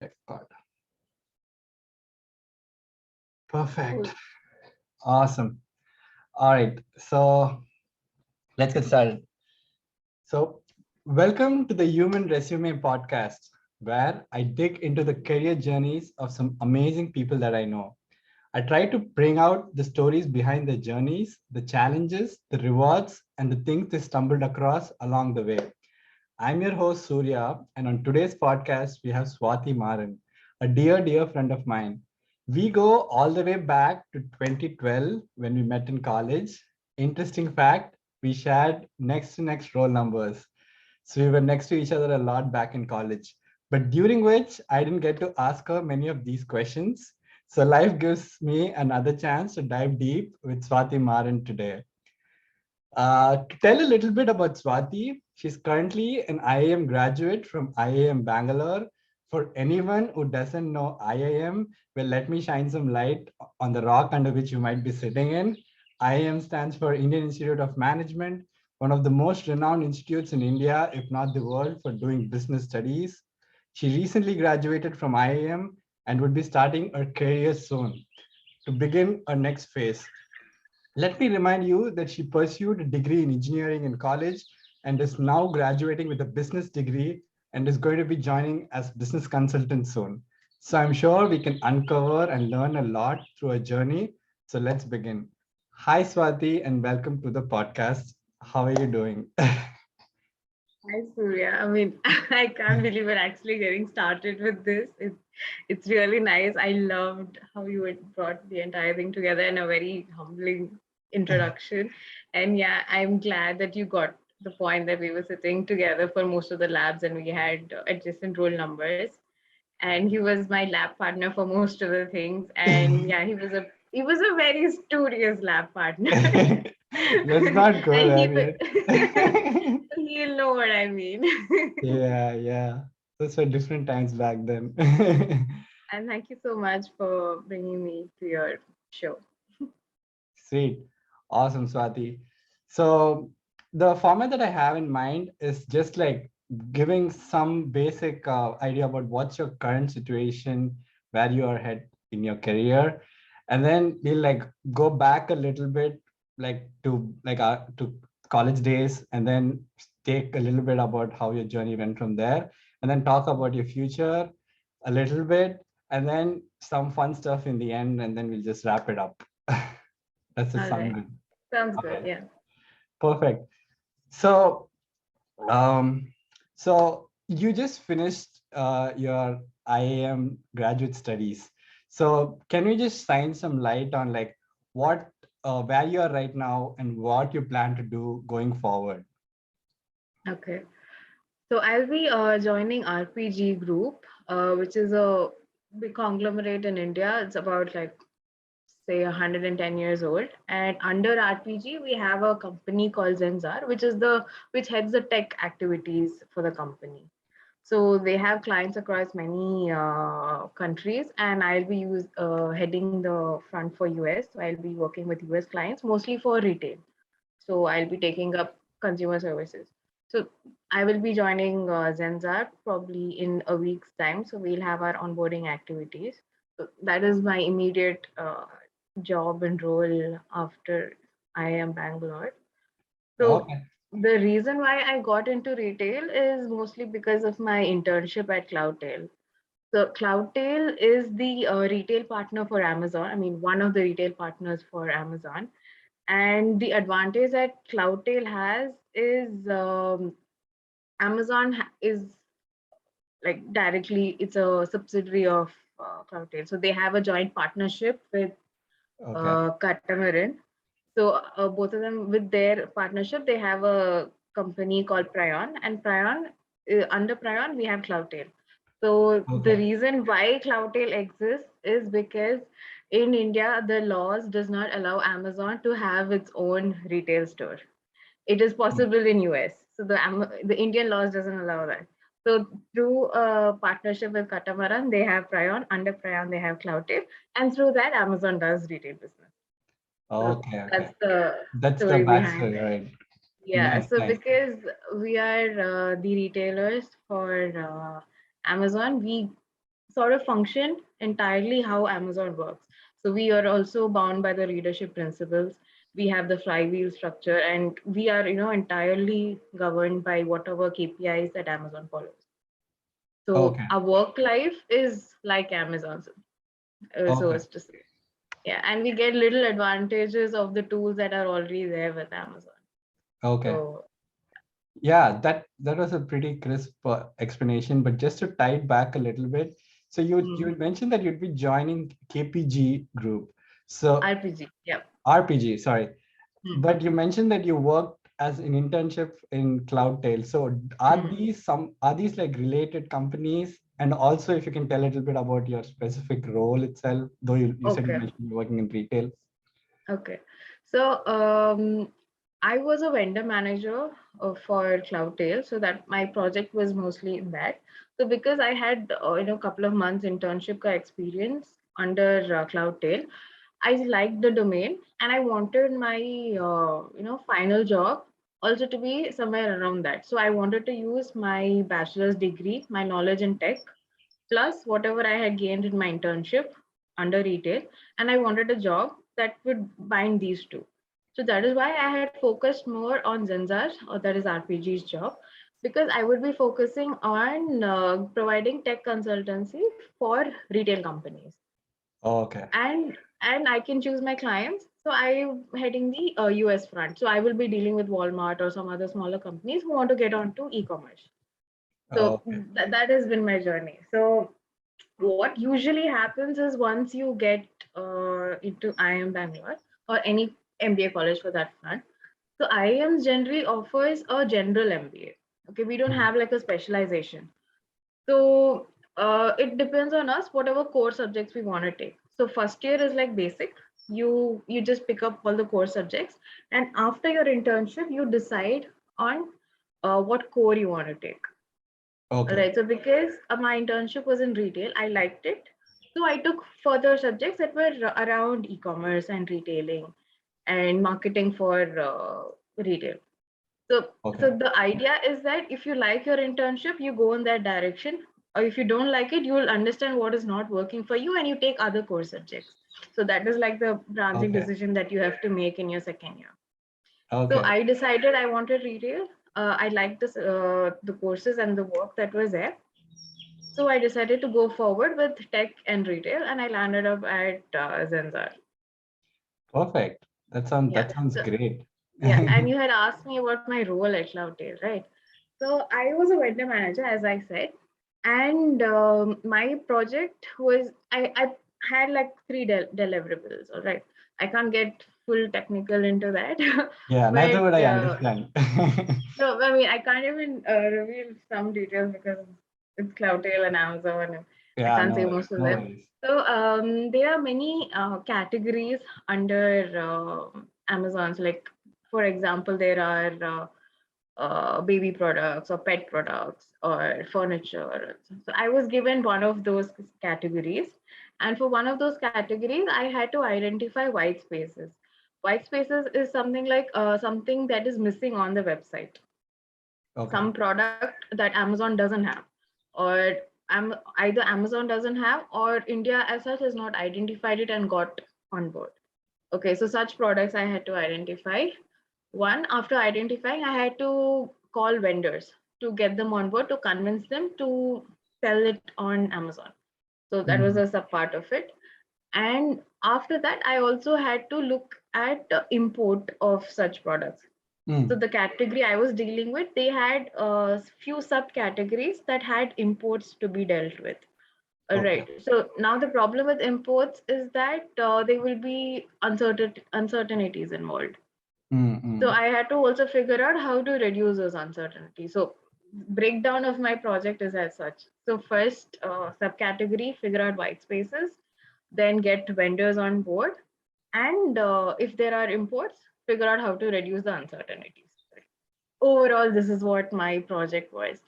Record. Perfect. Awesome. All right. So let's get started. So, welcome to the Human Resume podcast, where I dig into the career journeys of some amazing people that I know. I try to bring out the stories behind the journeys, the challenges, the rewards, and the things they stumbled across along the way. I'm your host, Surya, and on today's podcast, we have Swathi Maran, a dear friend of mine. We go all the way back to 2012 when we met in college. Interesting fact, we shared next to next roll numbers. So we were next to each other a lot back in college, but during which I didn't get to ask her many of these questions. So life gives me another chance to dive deep with Swathi Maran today. To tell a little bit about Swathi, she's currently an IIM graduate from IIM Bangalore. For anyone who doesn't know IIM, well, let me shine some light on the rock under which you might be sitting in. IIM stands for Indian Institute of Management, one of the most renowned institutes in India, if not the world, for doing business studies. She recently graduated from IIM and would be starting her career soon to begin her next phase. Let me remind you that she pursued a degree in engineering in college and is now graduating with a business degree and is going to be joining as business consultant soon. So I'm sure we can uncover and learn a lot through a journey. So let's begin. Hi, Swathi, and welcome to the podcast. How are you doing? Hi, Surya. I mean, I can't believe we're actually getting started with this. It's really nice. I loved how you had brought the entire thing together in a very humbling introduction. And yeah, I'm glad that you got the point that we were sitting together for most of the labs and we had adjacent roll numbers. And he was my lab partner for most of the things. And yeah, he was a very studious lab partner. That's not good. And I he mean, he'll know what I mean. yeah. Those were different times back then. And thank you so much for bringing me to your show. Sweet. Awesome, Swati. So the format that I have in mind is just like giving some basic idea about what's your current situation, where you are head in your career, and then we'll like go back a little bit, like to college days, and then take a little bit about how your journey went from there, and then talk about your future a little bit, and then some fun stuff in the end, and then we'll just wrap it up. Does it All sound right. good? Sounds good. Okay, Yeah. perfect. So, um, so you just finished your IIM graduate studies. So, can you just shine some light on like what, where you are right now, and what you plan to do going forward? Okay. So I'll be joining RPG Group, which is a big conglomerate in India. It's about like say 110 years old. And under RPG, we have a company called Zensar, which heads the tech activities for the company. So they have clients across many countries, and I'll be heading the front for US. So I'll be working with US clients mostly for retail. So I'll be taking up consumer services. So I will be joining Zenzar probably in a week's time. So we'll have our onboarding activities. So that is my immediate job and role after IIM Bangalore. So Okay. the reason why I got into retail is mostly because of my internship at Cloudtail. So Cloudtail is the retail partner for Amazon. I mean, one of the retail partners for Amazon. And the advantage that Cloudtail has is is like directly, it's a subsidiary of Cloudtail. So they have a joint partnership with Okay. Catamaran. So both of them, with their partnership, they have a company called Prion, and under Prion, we have Cloudtail. So the Okay. reason why Cloudtail exists is because in India, the laws does not allow Amazon to have its own retail store. It is possible in US. So the Indian laws doesn't allow that. So through a partnership with Catamaran, they have Prion. Under Prion, they have Cloudtail, and through that, Amazon does retail business. So Okay. Okay. that's the That's the story behind backstory, it. right? Yeah. Nice. So Nice. because we are the retailers for Amazon, we sort of function entirely how Amazon works. So we are also bound by the readership principles. We have the flywheel structure, and we are, entirely governed by whatever KPIs that Amazon follows. So Okay. our work life is like Amazon's, so Okay. as to say. Yeah, and we get little advantages of the tools that are already there with Amazon. Okay. So Yeah, that was a pretty crisp explanation. But just to tie it back a little bit, so you mm, had mentioned that you'd be joining KPG group. So RPG, yeah. RPG, sorry. Mm, But you mentioned that you worked as an internship in Cloudtail. So mm. are these like related companies? And also, if you can tell a little bit about your specific role itself, though you said you Okay, mentioned you're working in retail. okay. So I was a vendor manager for Cloudtail, so that my project was mostly in that. So because I had a couple of months internship experience under Cloudtail, I liked the domain and I wanted my final job also to be somewhere around that. So I wanted to use my bachelor's degree, my knowledge in tech, plus whatever I had gained in my internship under retail, and I wanted a job that would bind these two. So that is why I had focused more on Zensar, or that is RPG's job, because I would be focusing on providing tech consultancy for retail companies, Okay. and I can choose my clients. So I'm heading the US front. So I will be dealing with Walmart or some other smaller companies who want to get onto e-commerce. So Okay. that has been my journey. So what usually happens is once you get into IIM Bangalore or any MBA college for that front, so IIM generally offers a general MBA. Okay, we don't Mhm. have like a specialization. So it depends on us whatever core subjects we want to take. So first year is like basic. You just pick up all the core subjects, and after your internship, you decide on what core you want to take. All Okay. right. So because my internship was in retail, I liked it. So I took further subjects that were around e-commerce and retailing and marketing for retail. So, Okay. so the idea is that if you like your internship, you go in that direction. Or if you don't like it, you will understand what is not working for you and you take other core subjects. So that is like the branching Okay. decision that you have to make in your second year. So Okay. I decided I wanted retail. I liked the courses and the work that was there. So I decided to go forward with tech and retail, and I landed up at Zensar. Perfect. Yeah. That sounds So, great. yeah, and you had asked me about my role at Cloudtail, right? So I was a vendor manager, as I said, and my project was I had like three deliverables. All right, I can't get full technical into that, Yeah, neither would but I understand. no, I mean I can't even reveal some details because it's Cloudtail and Amazon, and I Yeah, can't no say worries. most of No them. worries. So there are many categories under Amazon. So like for example, there are baby products or pet products or furniture. So I was given one of those categories. And for one of those categories, I had to identify white spaces. White spaces is something like something that is missing on the website, Okay. some product that Amazon doesn't have, or either Amazon doesn't have, or India as such has not identified it and got on board. Okay, so such products I had to identify. One, after identifying, I had to call vendors to get them on board to convince them to sell it on Amazon. So that was Mhm. a sub part of it. And after that, I also had to look at import of such products. So Mm. the category I was dealing with, they had a few subcategories that had imports to be dealt with. All Okay. right. So now the problem with imports is that there will be uncertainties involved. So Mm-mm. I had to also figure out how to reduce those uncertainties. So breakdown of my project is as such. So first subcategory, figure out white spaces, then get vendors on board, and if there are imports, figure out how to reduce the uncertainties. Overall, this is what my project was.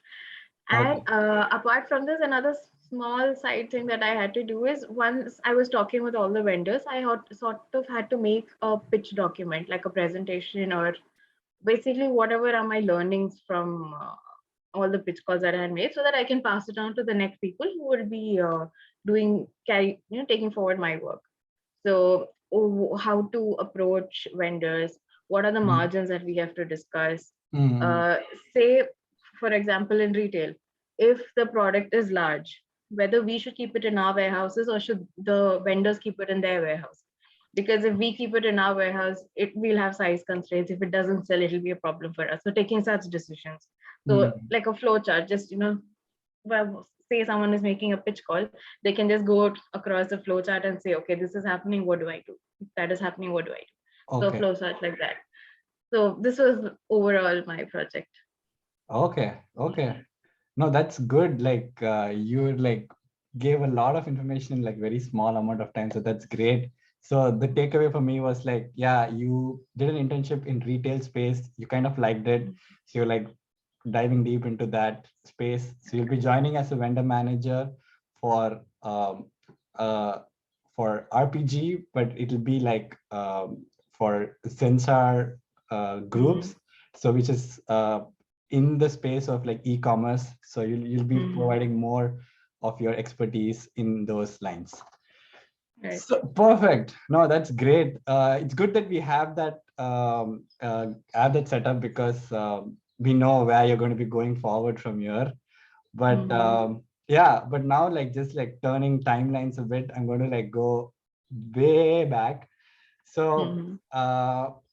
And Okay. apart from this, another small side thing that I had to do is once I was talking with all the vendors, sort of had to make a pitch document, like a presentation or basically whatever are my learnings from all the pitch calls that I had made, so that I can pass it on to the next people who will be taking forward my work. So how to approach vendors, what are the Mm, margins that we have to discuss. mm, uh, Say, for example, in retail, if the product is large, whether we should keep it in our warehouses or should the vendors keep it in their warehouse. Because if we keep it in our warehouse, it will have size constraints. If it doesn't sell, it'll be a problem for us. So taking such decisions, so mm. like a flow chart, just well, say someone is making a pitch call, they can just go across the flow chart and say, okay, this is happening, what do I do? If that is happening, what do I do? So Okay. flow chart like that. So this was overall my project. Okay. Okay. No, that's good. Like you like gave a lot of information in like very small amount of time. So that's great. So the takeaway for me was like, yeah, you did an internship in retail space. You kind of liked it. So you're like diving deep into that space. So you'll be joining as a vendor manager for uh, for RPG, but it'll be like for Zensar Mm-hmm. groups. So which is in the space of like e-commerce. So you'll be Mm-hmm. providing more of your expertise in those lines. Right. So perfect. No, that's great. It's good that we have that setup because we know where you're going to be going forward from here. But Mm-hmm. yeah, but now like just like turning timelines a bit, I'm going to like go way back. So Mm-hmm.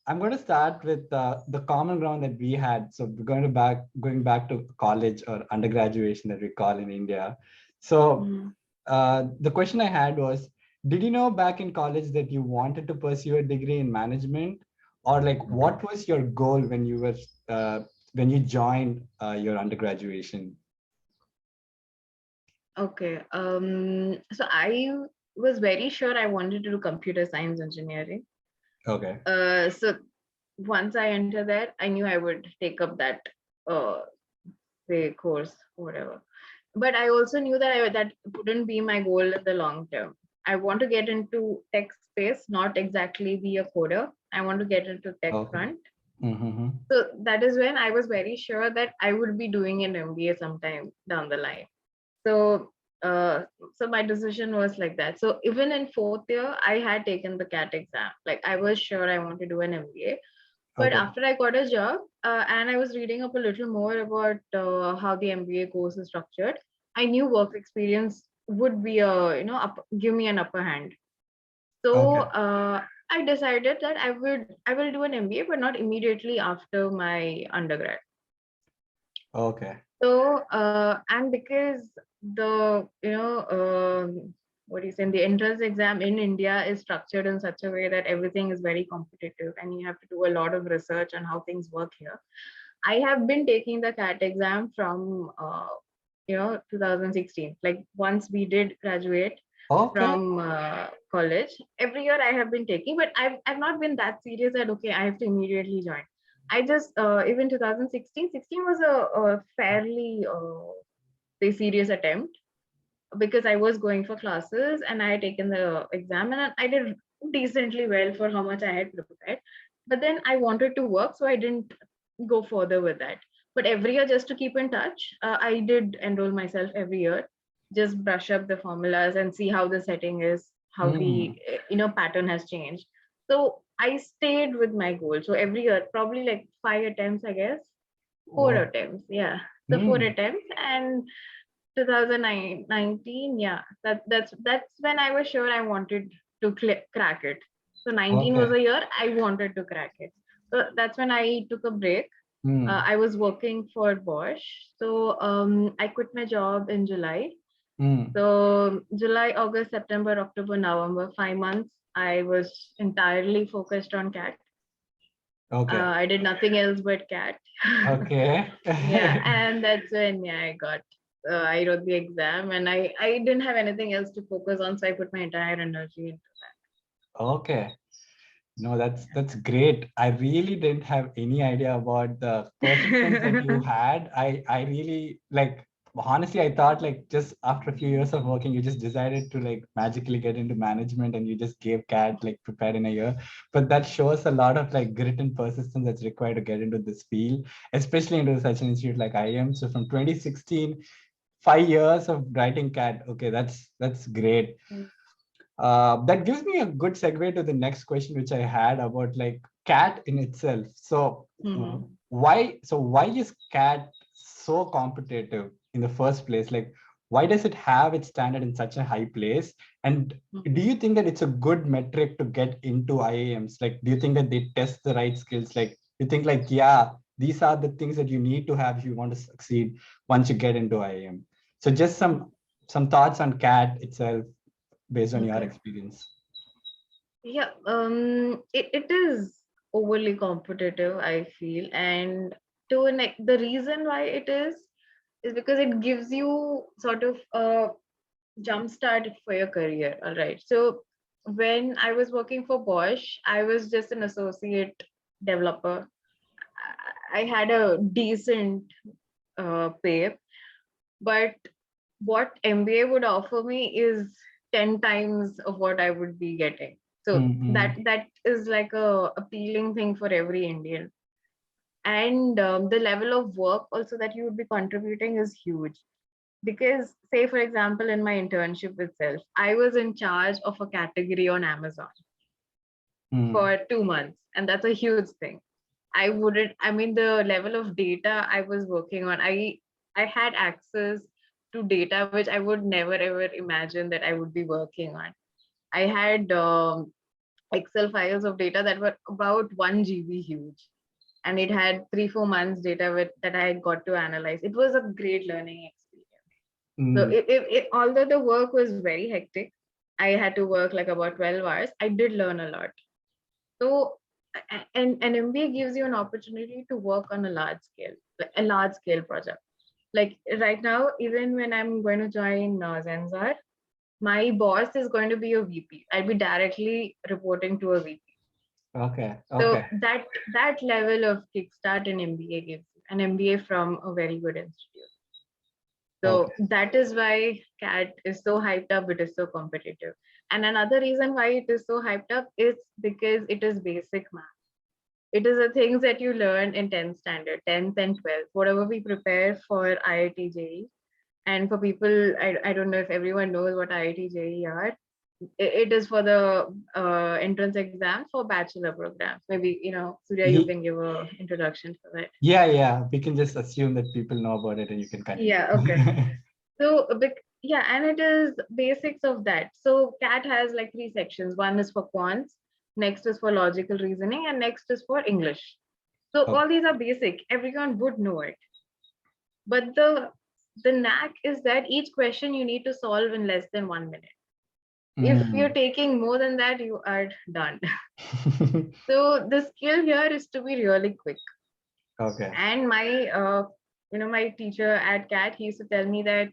I'm going to start with the common ground that we had. So we're going back to college or undergraduation that we call in India. So Mm-hmm. the question I had was, did you know back in college that you wanted to pursue a degree in management, or like Okay. what was your goal when you joined your undergraduation? Okay. So I was very sure I wanted to do computer science engineering. Okay. So once I entered there, I knew I would take up that uh say course or whatever. But I also knew that that wouldn't be my goal in the long term. I want to get into tech space, not exactly be a coder. I want to get into tech Okay. front. Mm-hmm. So that is when I was very sure that I would be doing an MBA sometime down the line. So uh, so my decision was like that. So even in fourth year, I had taken the CAT exam. Like I was sure I want to do an MBA. But Okay. after I got a job and I was reading up a little more about how the MBA course is structured, I knew work experience would be give me an upper hand. So Okay. I decided that I will do an MBA, but not immediately after my undergrad. Okay. So and because the what do you say, the entrance exam in India is structured in such a way that everything is very competitive and you have to do a lot of research on how things work here. I have been taking the CAT exam from 2016. Like once we did graduate Okay. from college, every year I have been taking, but I've not been that serious that okay, I have to immediately join. I just even 2016 was a fairly say serious attempt because I was going for classes and I had taken the exam and I did decently well for how much I had prepared. But then I wanted to work, so I didn't go further with that. But every year, just to keep in touch, I did enroll myself every year, just brush up the formulas and see how the setting is, how the Hmm. pattern has changed. So I stayed with my goal. So every year, probably like 5 attempts, I guess, four Oh. attempts, yeah. So four Hmm. attempts and 2019, yeah, that's when I was sure I wanted to crack it. So 19 was Okay. a year I wanted to crack it. So that's when I took a break. Hmm. I was working for Bosch. So I quit my job in July. Hmm. So July, August, September, October, November, 5 months, I was entirely focused on cat. Okay. I did nothing else but cat. Okay. Yeah, and that's when I got I wrote the exam and I didn't have anything else to focus on, so I put my entire energy into Okay. No, that's great. I really didn't have any idea about the persistence that you that. had. I really like. honestly, I thought like just after a few years of working, you just decided to like magically get into management and you just gave CAT like prepared in a year. But that shows a lot of like grit and persistence that's required to get into this field, especially into such an institute like IIM. So from 2016, 5 years of writing CAT. Okay, that's great. Mm. That gives me a good segue to the next question, which I had about like CAT in itself. So Mhm. why is CAT so competitive in the first place? Like, why does it have its standard in such a high place? And do Mhm. you think that it's a good metric to get into IIMs? Like, do you think that they test the right skills? Like, you think like, yeah, these are the things that you need to have if you want to succeed once you get into IIM. So just some thoughts on CAT itself based on your Okay. experience. Yeah, it is overly competitive, I feel, and the reason why it is because it gives you sort of a jump start for your career. All right. So when I was working for Bosch, I was just an associate developer. I had a decent pay, but what MBA would offer me is 10 times of what I would be getting. So Mm-hmm. that is like a appealing thing for every Indian. And the level of work also that you would be contributing is huge. Because, say, for example, in my internship itself, I was in charge of a category on Amazon Mm. for 2 months, and that's a huge thing. I wouldn't, I mean, the level of data I was working on, I had access to data which I would never ever imagine that I would be working on. I had Excel files of data that were about 1 GB huge, and it had 3 4 months data that I had got to analyze. It was a great learning experience. So Mm. although the work was very hectic, I had to work like about 12 hours. I did learn a lot. So, and an MBA gives you an opportunity to work on a large scale, like a large scale project. Like right now, even when I'm going to join Zensar, my boss is going to be a VP. I'll be directly reporting to a VP. Okay. So Okay. that level of kickstart an MBA gives you, an MBA from a very good institute. Okay. So that is why CAT is so hyped up. It is so competitive. And another reason why it is so hyped up is because it is basic math. It is the things that you learn in 10th standard, 10th and 12th, whatever we prepare for IIT JEE. And for people, I don't know if everyone knows what IIT JEE are. It is for the entrance exam for bachelor programs. Maybe, Surya, you Ye- can give a introduction for that. Yeah, yeah. We can just assume that people know about it and you can Yeah, okay. continue. So, yeah, and it is basics of that. So, CAT has like three sections. One is for quants, next is for logical reasoning, and next is for English. So, Okay. all these are basic. Everyone would know it. But the knack is that each question you need to solve in less than 1 minute. If you're Mm. taking more than that, you are done. So, the skill here is to be really quick. Okay. And my teacher at CAT, he used to tell me that.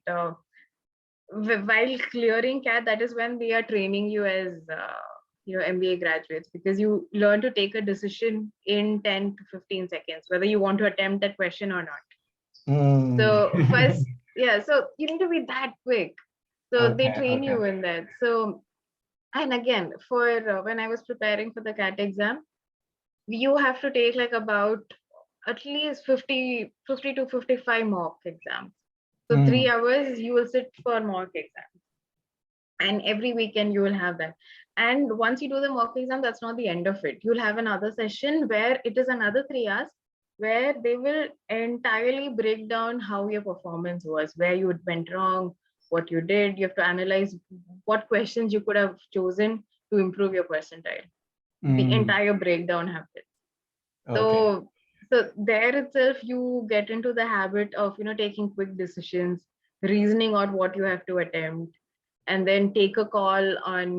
While clearing CAT, that is when they are training you as MBA graduates, because you learn to take a decision in 10 to 15 seconds whether you want to attempt that question or not. Mm. So first, yeah, so you need to be that quick. So they Okay. train Okay. you in that. So, and again, for when I was preparing for the CAT exam, you have to take like about at least 50 to 55 mock exams. So Mm. 3 hours you will sit for mock exam, and every weekend you will have that. And once you do the mock exam, that's not the end of it. You'll have another session where it is another 3 hours, where they will entirely break down how your performance was, where you went wrong, what you did. You have to analyze what questions you could have chosen to improve your percentile. The Mm. entire breakdown happens. Okay. So so there itself you get into the habit of taking quick decisions, reasoning out what you have to attempt, and then take a call on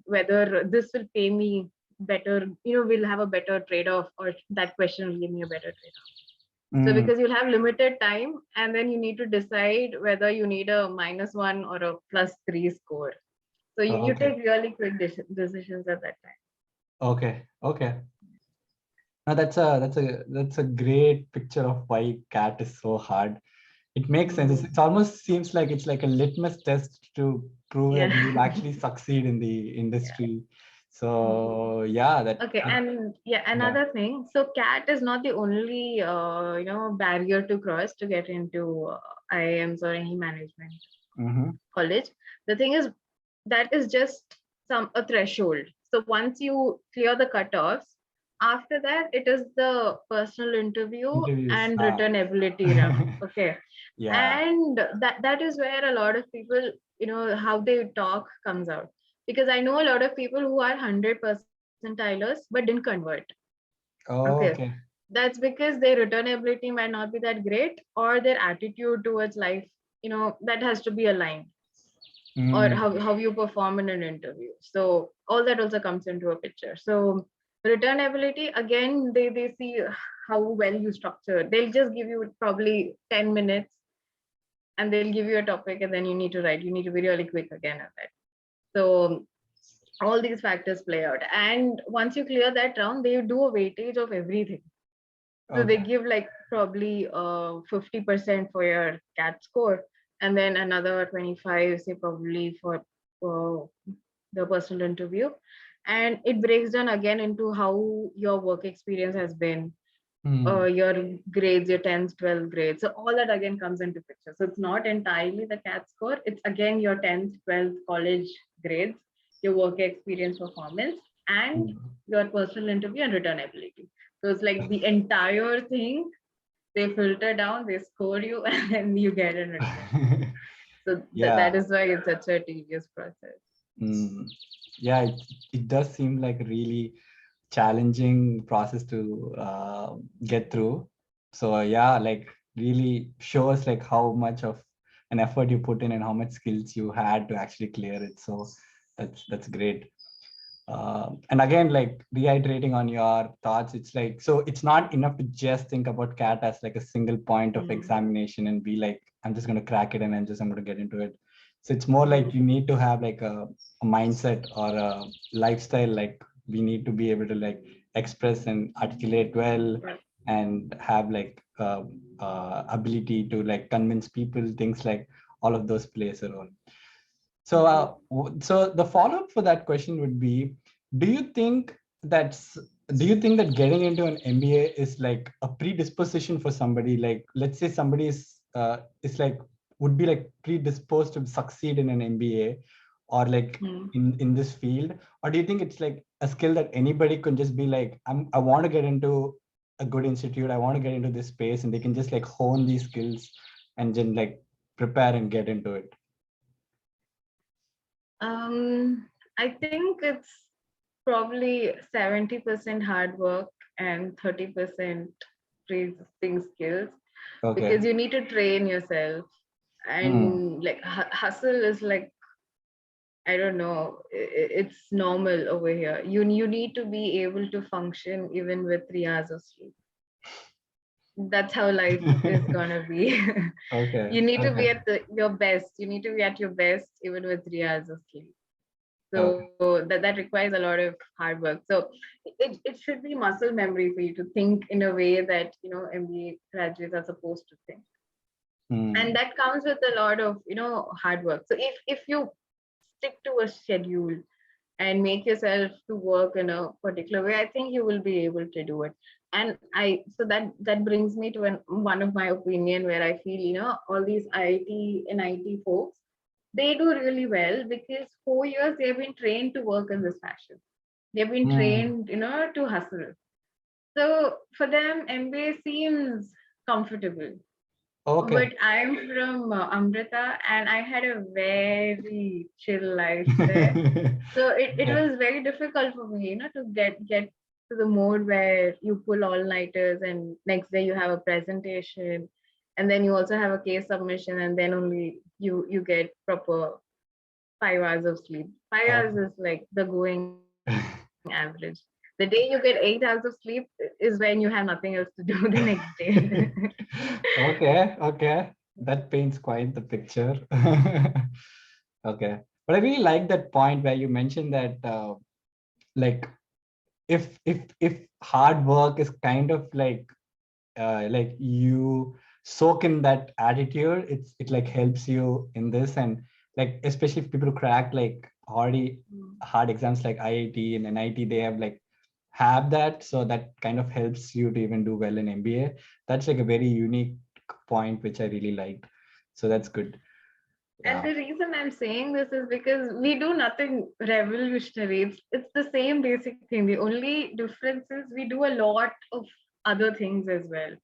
whether this will pay me better, will have a better trade-off, or that question will give me a better trade-off. So Mm. because you'll have limited time, and then you need to decide whether you need a -1 or a +3 score. So you Okay. take really quick decisions at that time. Okay. Okay. Now that's a great picture of why CAT is so hard. it makes sense. It almost seems like it's like a litmus test to prove that Yeah. you'll actually succeed in the Yeah. industry. So yeah, Okay, and yeah, yeah. another thing. So CAT is not the only barrier to cross to get into IIMs or any management Mm-hmm. college. The thing is that is just a threshold. So once you clear the cutoffs, after that it is the personal interview Interviews. and written ability round. Okay, Yeah. and that is where a lot of people, how they talk comes out, because I know a lot of people who are 100 percentilers but didn't convert. Oh, Okay, okay. that's because their return ability might not be that great, or their attitude towards life, that has to be aligned, or Mm. how you perform in an interview. So all that also comes into a picture. So return ability, again, they see how well you structure. They'll just give you probably 10 minutes, and they'll give you a topic, and then you need to write. You need to be really quick again at that. So all these factors play out. And once you clear that round, they do a weightage of everything. So they Okay. give like probably 50% for your CAT score, and then another 25, say probably for uh, the personal interview. And it breaks down again into how your work experience has been, Hmm. your grades, your 10th, 12th grades. So all that again comes into picture. So it's not entirely the CAT score. It's again your 10th, 12th college grades, your work experience performance, and Hmm. your personal interview and return ability. So it's like the entire thing, they filter down, they score you, and then you get an admission. So that Yeah. is why it's such a tedious process. Mm. Yeah, it does seem like a really challenging process to get through. So yeah, like really shows like how much of an effort you put in and how much skills you had to actually clear it. So that's great. And again, like reiterating on your thoughts, it's like, so it's not enough to just think about CAT as like a single point of Mm, examination and be like, I'm just going to crack it and I'm going to get into it. So it's more like mm, you need to have like a mindset or a lifestyle. Like we need to be able to like express and articulate well yeah. and have like ability to like convince people, things like all of those plays a role. So, Mm. so the follow-up for that question would be, do you think that's, do you think that getting into an MBA is like a predisposition for somebody? Like, let's say somebody is like, would be like predisposed to succeed in an MBA or like Mm. in this field? Or do you think it's like a skill that anybody can just be like, I want to get into a good institute, I want to get into this space, and they can just like hone these skills and then like prepare and get into it? I think it's probably 70% hard work and 30% pre-existing skills, Okay. because you need to train yourself. Hmm. And like hustle is like, I don't know, it's normal over here. You need to be able to function even with 3 hours of sleep. That's how life is gonna be. Okay. You need to be Okay. at your best. You need to be at your best even with 3 hours of sleep. Okay. So that requires a lot of hard work. So it should be muscle memory for you to think in a way that MBA graduates are supposed to think. And Hmm. that comes with a lot of hard work. So if you stick to a schedule and make yourself to work in a particular way, I think you will be able to do it. And that brings me to one of my opinion, where I feel all these IIT and IT folks, they do really well because 4 years they've been trained to work in this fashion. They've been Hmm. trained to hustle. So for them MBA seems comfortable. Okay. But I'm from Amrita, and I had a very chill life there. So it Okay. was very difficult for me, to get to the mode where you pull all-nighters, and next day you have a presentation, and then you also have a case submission, and then only you get proper 5 hours of sleep. 5 hours Okay. is like the going average. The day you get 8 hours of sleep is when you have nothing else to do the next day. Okay. Okay. That paints quite the picture. Okay. But I really like that point where you mentioned that like if hard work is kind of like you soak in that attitude, it like helps you in this. And like especially if people crack like already hard exams like IIT and NIT, they have that, so that kind of helps you to even do well in MBA. That's like a very unique point which I really liked. So that's good. And Yeah. the reason I'm saying this is because we do nothing revolutionary. It's the same basic thing. The only difference is we do a lot of other things as well.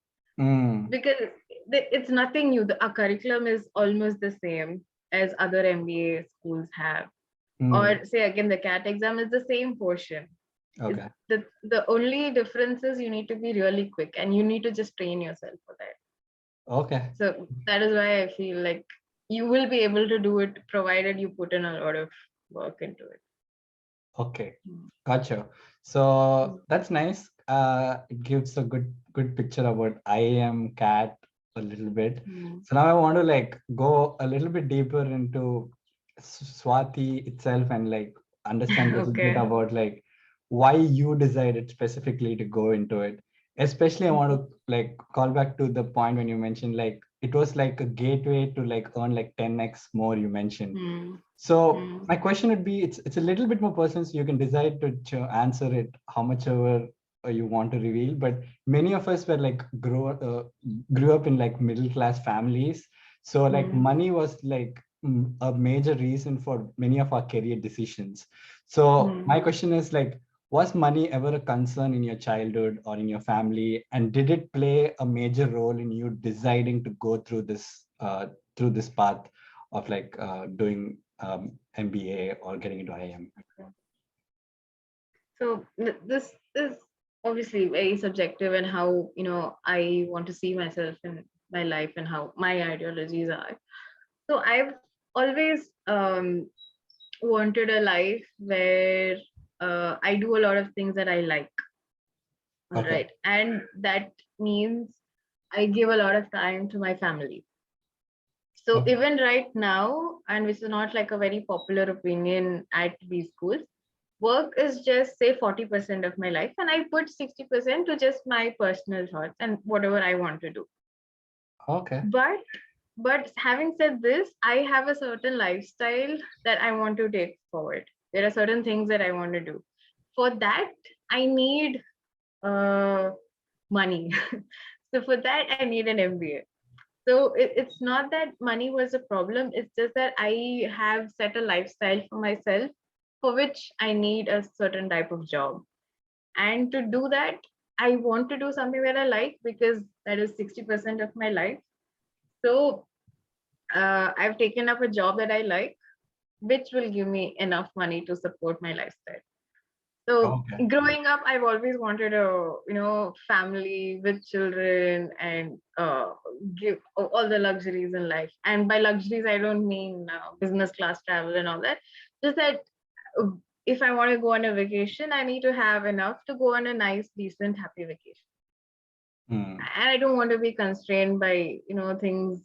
Because it's nothing new. Our curriculum is almost the same as other MBA schools have. Or say again, the CAT exam is the same portion. Okay. The only difference is you need to be really quick and you need to just train yourself for that. Okay. So that is why I feel like you will be able to do it provided you put in a lot of work into it. Okay, gotcha. So that's nice. It gives a good picture about IIM CAT a little bit. So now I want to like go a little bit deeper into Swathi itself and like understand a little bit about like why you decided specifically to go into it. Especially, I want to like call back to the point when you mentioned like it was like a gateway to like earn like 10x more, you mentioned. So my question would be, it's a little bit more personal, so you can decide to answer it how much ever you want to reveal. But many of us were like grew up in like middle class families, so like money was like a major reason for many of our career decisions. So my question is like, was money ever a concern in your childhood or in your family, and did it play a major role in you deciding to go through this path of like doing MBA or getting into IIM? So this is obviously very subjective and how I want to see myself in my life and how my ideologies are. So I've always wanted a life where I do a lot of things that I like. All right, and that means I give a lot of time to my family. So even right now, and which is not like a very popular opinion at these schools, work is just say 40% of my life, and I put 60% to just my personal thoughts and whatever I want to do. Okay. But having said this, I have a certain lifestyle that I want to take forward. There are certain things that I want to do. For that, I need money. So for that, I need an MBA. So it's not that money was a problem. It's just that I have set a lifestyle for myself for which I need a certain type of job. And to do that, I want to do something that I like because that is 60% of my life. So I've taken up a job that I like, which will give me enough money to support my lifestyle. So growing up, I've always wanted a family with children and give all the luxuries in life. And by luxuries, I don't mean business class travel and all that. Just that if I want to go on a vacation, I need to have enough to go on a nice, decent, happy vacation. And I don't want to be constrained by things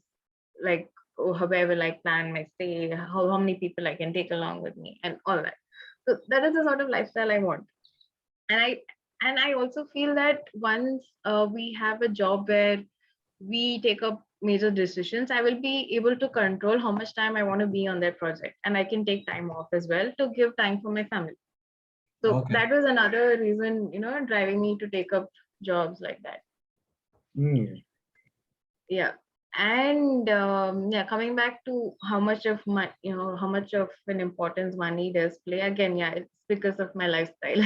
like where will I plan my stay, how many people I can take along with me, and all that. So that is the sort of lifestyle I want. And I also feel that once we have a job where we take up major decisions, I will be able to control how much time I want to be on that project, and I can take time off as well to give time for my family. So that was another reason driving me to take up jobs like that. Yeah. And coming back to how much of my how much of an importance money does play, again, it's because of my lifestyle.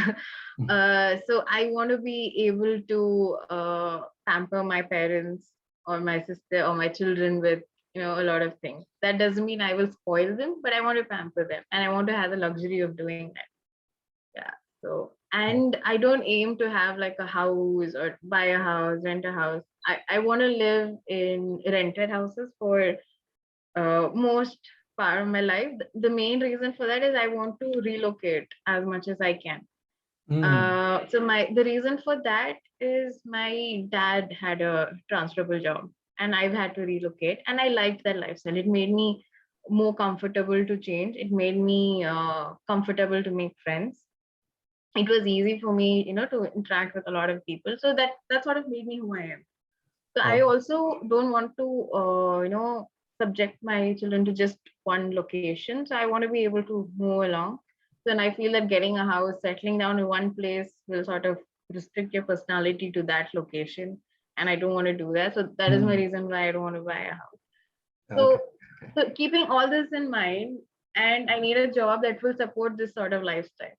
So I want to be able to pamper my parents or my sister or my children with a lot of things. That doesn't mean I will spoil them, but I want to pamper them and I want to have the luxury of doing that. Yeah. So, and I don't aim to have like a house or buy a house, rent a house. I want to live in rented houses for most part of my life. The main reason for that is I want to relocate as much as I can. So the reason for that is my dad had a transferable job and I've had to relocate, and I liked that lifestyle. It made me more comfortable to change. It made me comfortable to make friends. It was easy for me to interact with a lot of people. So that sort of made me who I am. So I also don't want to, subject my children to just one location. So I want to be able to move along. So, and I feel that getting a house, settling down in one place will sort of restrict your personality to that location. And I don't want to do that. So that is my reason why I don't want to buy a house. Okay. So, so keeping all this in mind, and I need a job that will support this sort of lifestyle.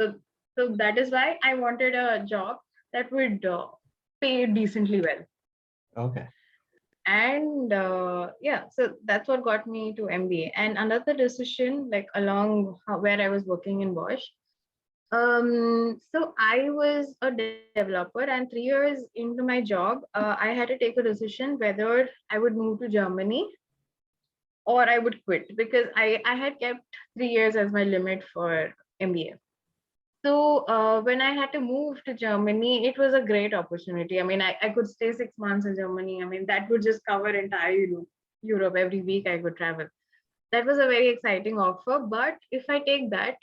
So, so that is why I wanted a job that would pay decently well. Okay. And yeah, so that's what got me to MBA. And another decision, like along where I was working in Bosch. So I was a developer, and 3 years into my job, I had to take a decision whether I would move to Germany or I would quit, because I had kept 3 years as my limit for MBA. So when I had to move to Germany, it was a great opportunity. I mean, I could stay 6 months in Germany. I mean, that would just cover entire Europe. Every week I could travel. That was a very exciting offer. But if I take that,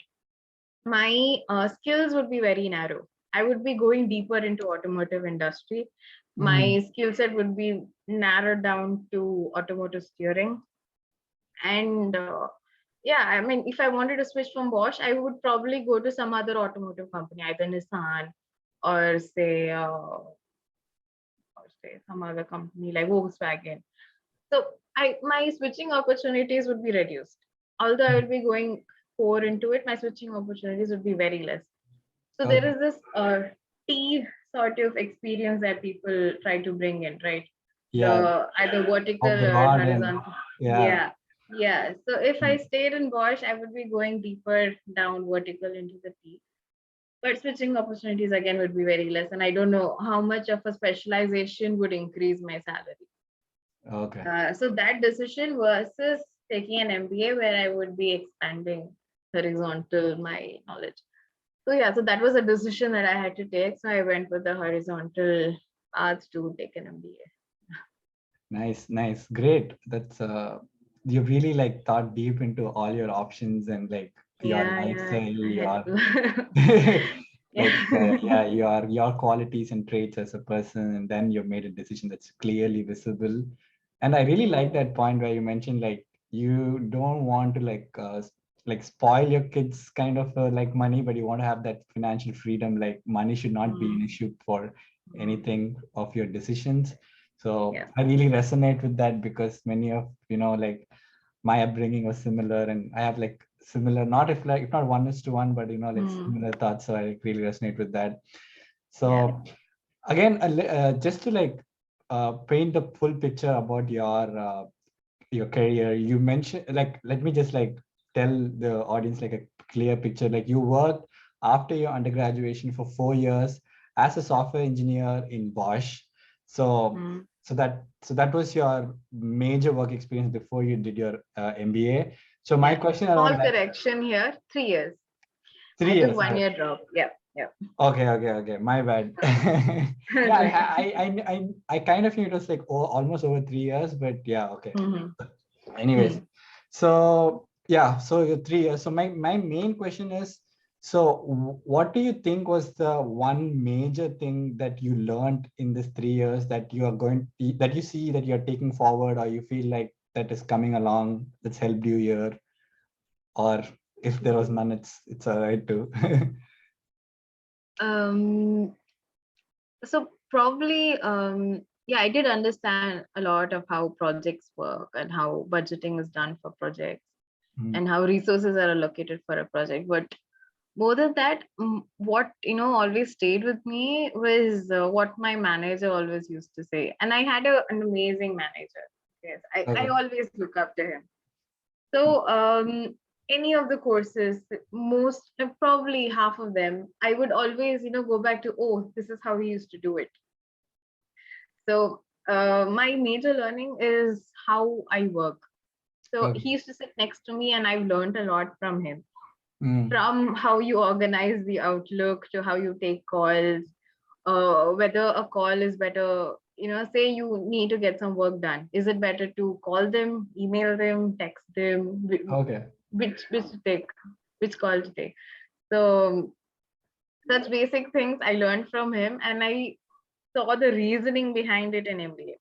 my skills would be very narrow. I would be going deeper into automotive industry. My skill set would be narrowed down to automotive steering. And yeah, I mean, if I wanted to switch from Bosch, I would probably go to some other automotive company, either Nissan or say some other company like Volkswagen. So my switching opportunities would be reduced. Although I would be going core into it, my switching opportunities would be very less. So there Okay. is this T sort of experience that people try to bring in, right? Yeah. The either vertical Of the or rod and horizontal. yeah. Yeah. Yeah. So if I stayed in Bosch, I would be going deeper down vertical into the T. But switching opportunities again would be very less. And I don't know how much of a specialization would increase my salary. Okay. So that decision versus taking an MBA where I would be expanding horizontal my knowledge. So yeah, so that was a decision that I had to take. So I went with the horizontal path to take an MBA. Nice, nice, great. That's you really like thought deep into all your options and like your Yeah, lifestyle, I had your to. like Yeah. yeah, your qualities and traits as a person, and then you made a decision that's clearly visible. And I really like Mm, that point where you mentioned like you don't want to like spoil your kids kind of like money, but you want to have that financial freedom. Like money should not be an mm, issue for mm. anything of your decisions. So Yeah. I really resonate with that because many of like my upbringing was similar, and I have like similar, not if not one is to one, but like Mm, similar thoughts. So I really resonate with that. yeah. So again, just to like paint the full picture about your career, you mentioned like let me just like tell the audience like a clear picture. Like you worked after your undergraduation for 4 years as a software engineer in Bosch. So Mm. so that was your major work experience before you did your MBA. So my Yeah. question Small around that, correction here. 3 years. I three took years. 1 year drop. Yeah. Yeah. Okay. My bad. Yeah, Right. I kind of knew it was like almost over 3 years, but yeah, okay. Mhm. Anyways, Mm. so yeah, so your 3 years. So my main question is, so what do you think was the one major thing that you learned in this 3 years that you are that you see that you're taking forward, or you feel like that is coming along that's helped you here, or if there was none, it's all right too. Um, so probably, yeah, I did understand a lot of how projects work and how budgeting is done for projects Mm, and how resources are allocated for a project. But more than that, what always stayed with me was what my manager always used to say. And I had an amazing manager. Yes, I okay. always look up to him. So any of the courses, most probably half of them, I would always go back to, oh, this is how we used to do it. So my major learning is how I work. So he Okay. used to sit next to me, and I've learned a lot from him. Mm, From how you organize the Outlook to how you take calls, whether a call is better. Say you need to get some work done. Is it better to call them, email them, text them? okay. Which to take, which call to take? So such basic things I learned from him, and I saw the reasoning behind it in MBA.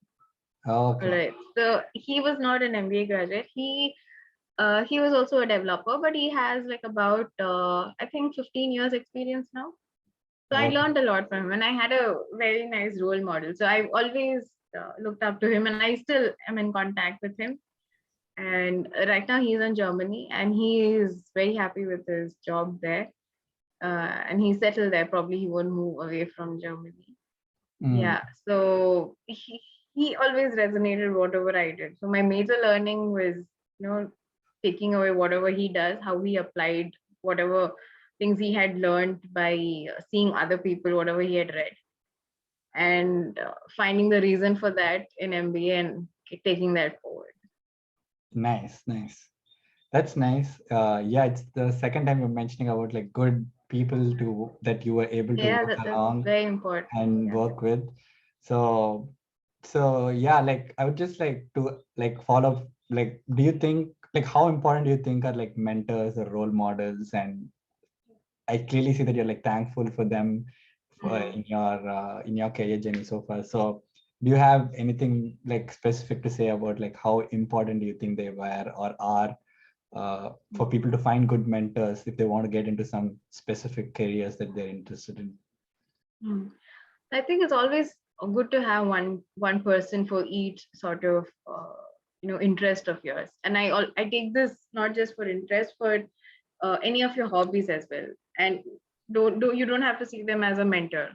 Okay. Right. So he was not an MBA graduate. He was also a developer, but he has like about I think 15 years experience now. So I Okay. learned a lot from him, and I had a very nice role model. So I've always looked up to him, and I still am in contact with him. And right now he's in Germany, and he is very happy with his job there. And he's settled there. Probably he won't move away from Germany. Mm. Yeah. So he always resonated whatever I did. So my major learning was, taking away whatever he does, how he applied whatever things he had learned by seeing other people, whatever he had read, and finding the reason for that in MBA and taking that forward. Nice, nice. That's nice. Yeah, it's the second time you're mentioning about like good people that you were able to Yeah, work that's along very important. and Yeah. work with. So, so yeah, like I would just like to like follow up, like, do you think like how important do you think are like mentors or role models? And I clearly see that you're like thankful for them for in your career journey so far. So do you have anything like specific to say about like how important do you think they were or are for people to find good mentors if they want to get into some specific careers that they're interested in? Mm. I think it's always good to have one person for each sort of interest of yours. And I take this not just for interest, but any of your hobbies as well. And you don't have to see them as a mentor.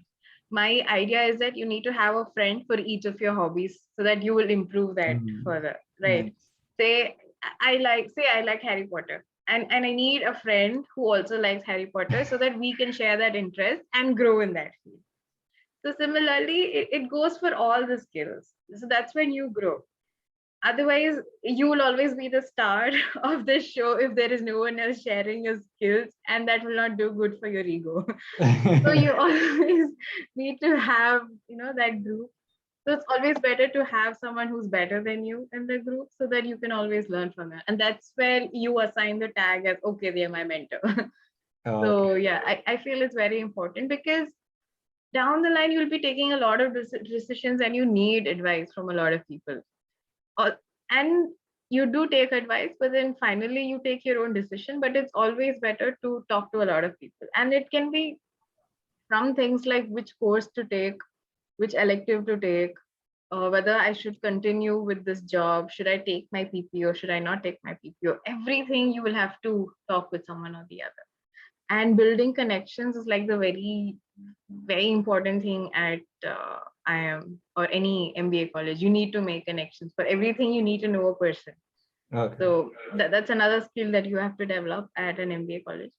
My idea is that you need to have a friend for each of your hobbies so that you will improve that Mm, further. Right? nice. Say I like Harry Potter. And I need a friend who also likes Harry Potter so that we can share that interest and grow in that field. So similarly, it goes for all the skills. So that's when you grow. Otherwise, you will always be the star of the show if there is no one else sharing your skills, and that will not do good for your ego. So you always need to have, that group. So it's always better to have someone who's better than you in the group so that you can always learn from them. And that's where you assign the tag as, okay, they're my mentor. Okay. So yeah, I feel it's very important because down the line you'll be taking a lot of decisions and you need advice from a lot of people. And you do take advice, but then finally you take your own decision. But it's always better to talk to a lot of people, and it can be from things like which course to take, which elective to take, whether I should continue with this job, should I take my PPO, should I not take my PPO. Everything you will have to talk with someone or the other. And building connections is like the very important thing at IIM or any MBA college. You need to make connections. For everything you need to know a person. Okay. So that's another skill that you have to develop at an MBA college.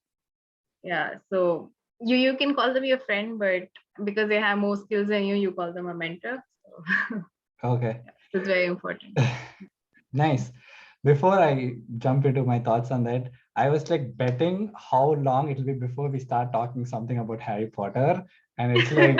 Yeah, so you can call them your friend, but because they have more skills than you call them a mentor. So Okay. it's very important. Nice. Before I jump into my thoughts on that, I was like betting how long it'll be before we start talking something about Harry Potter. And it's like,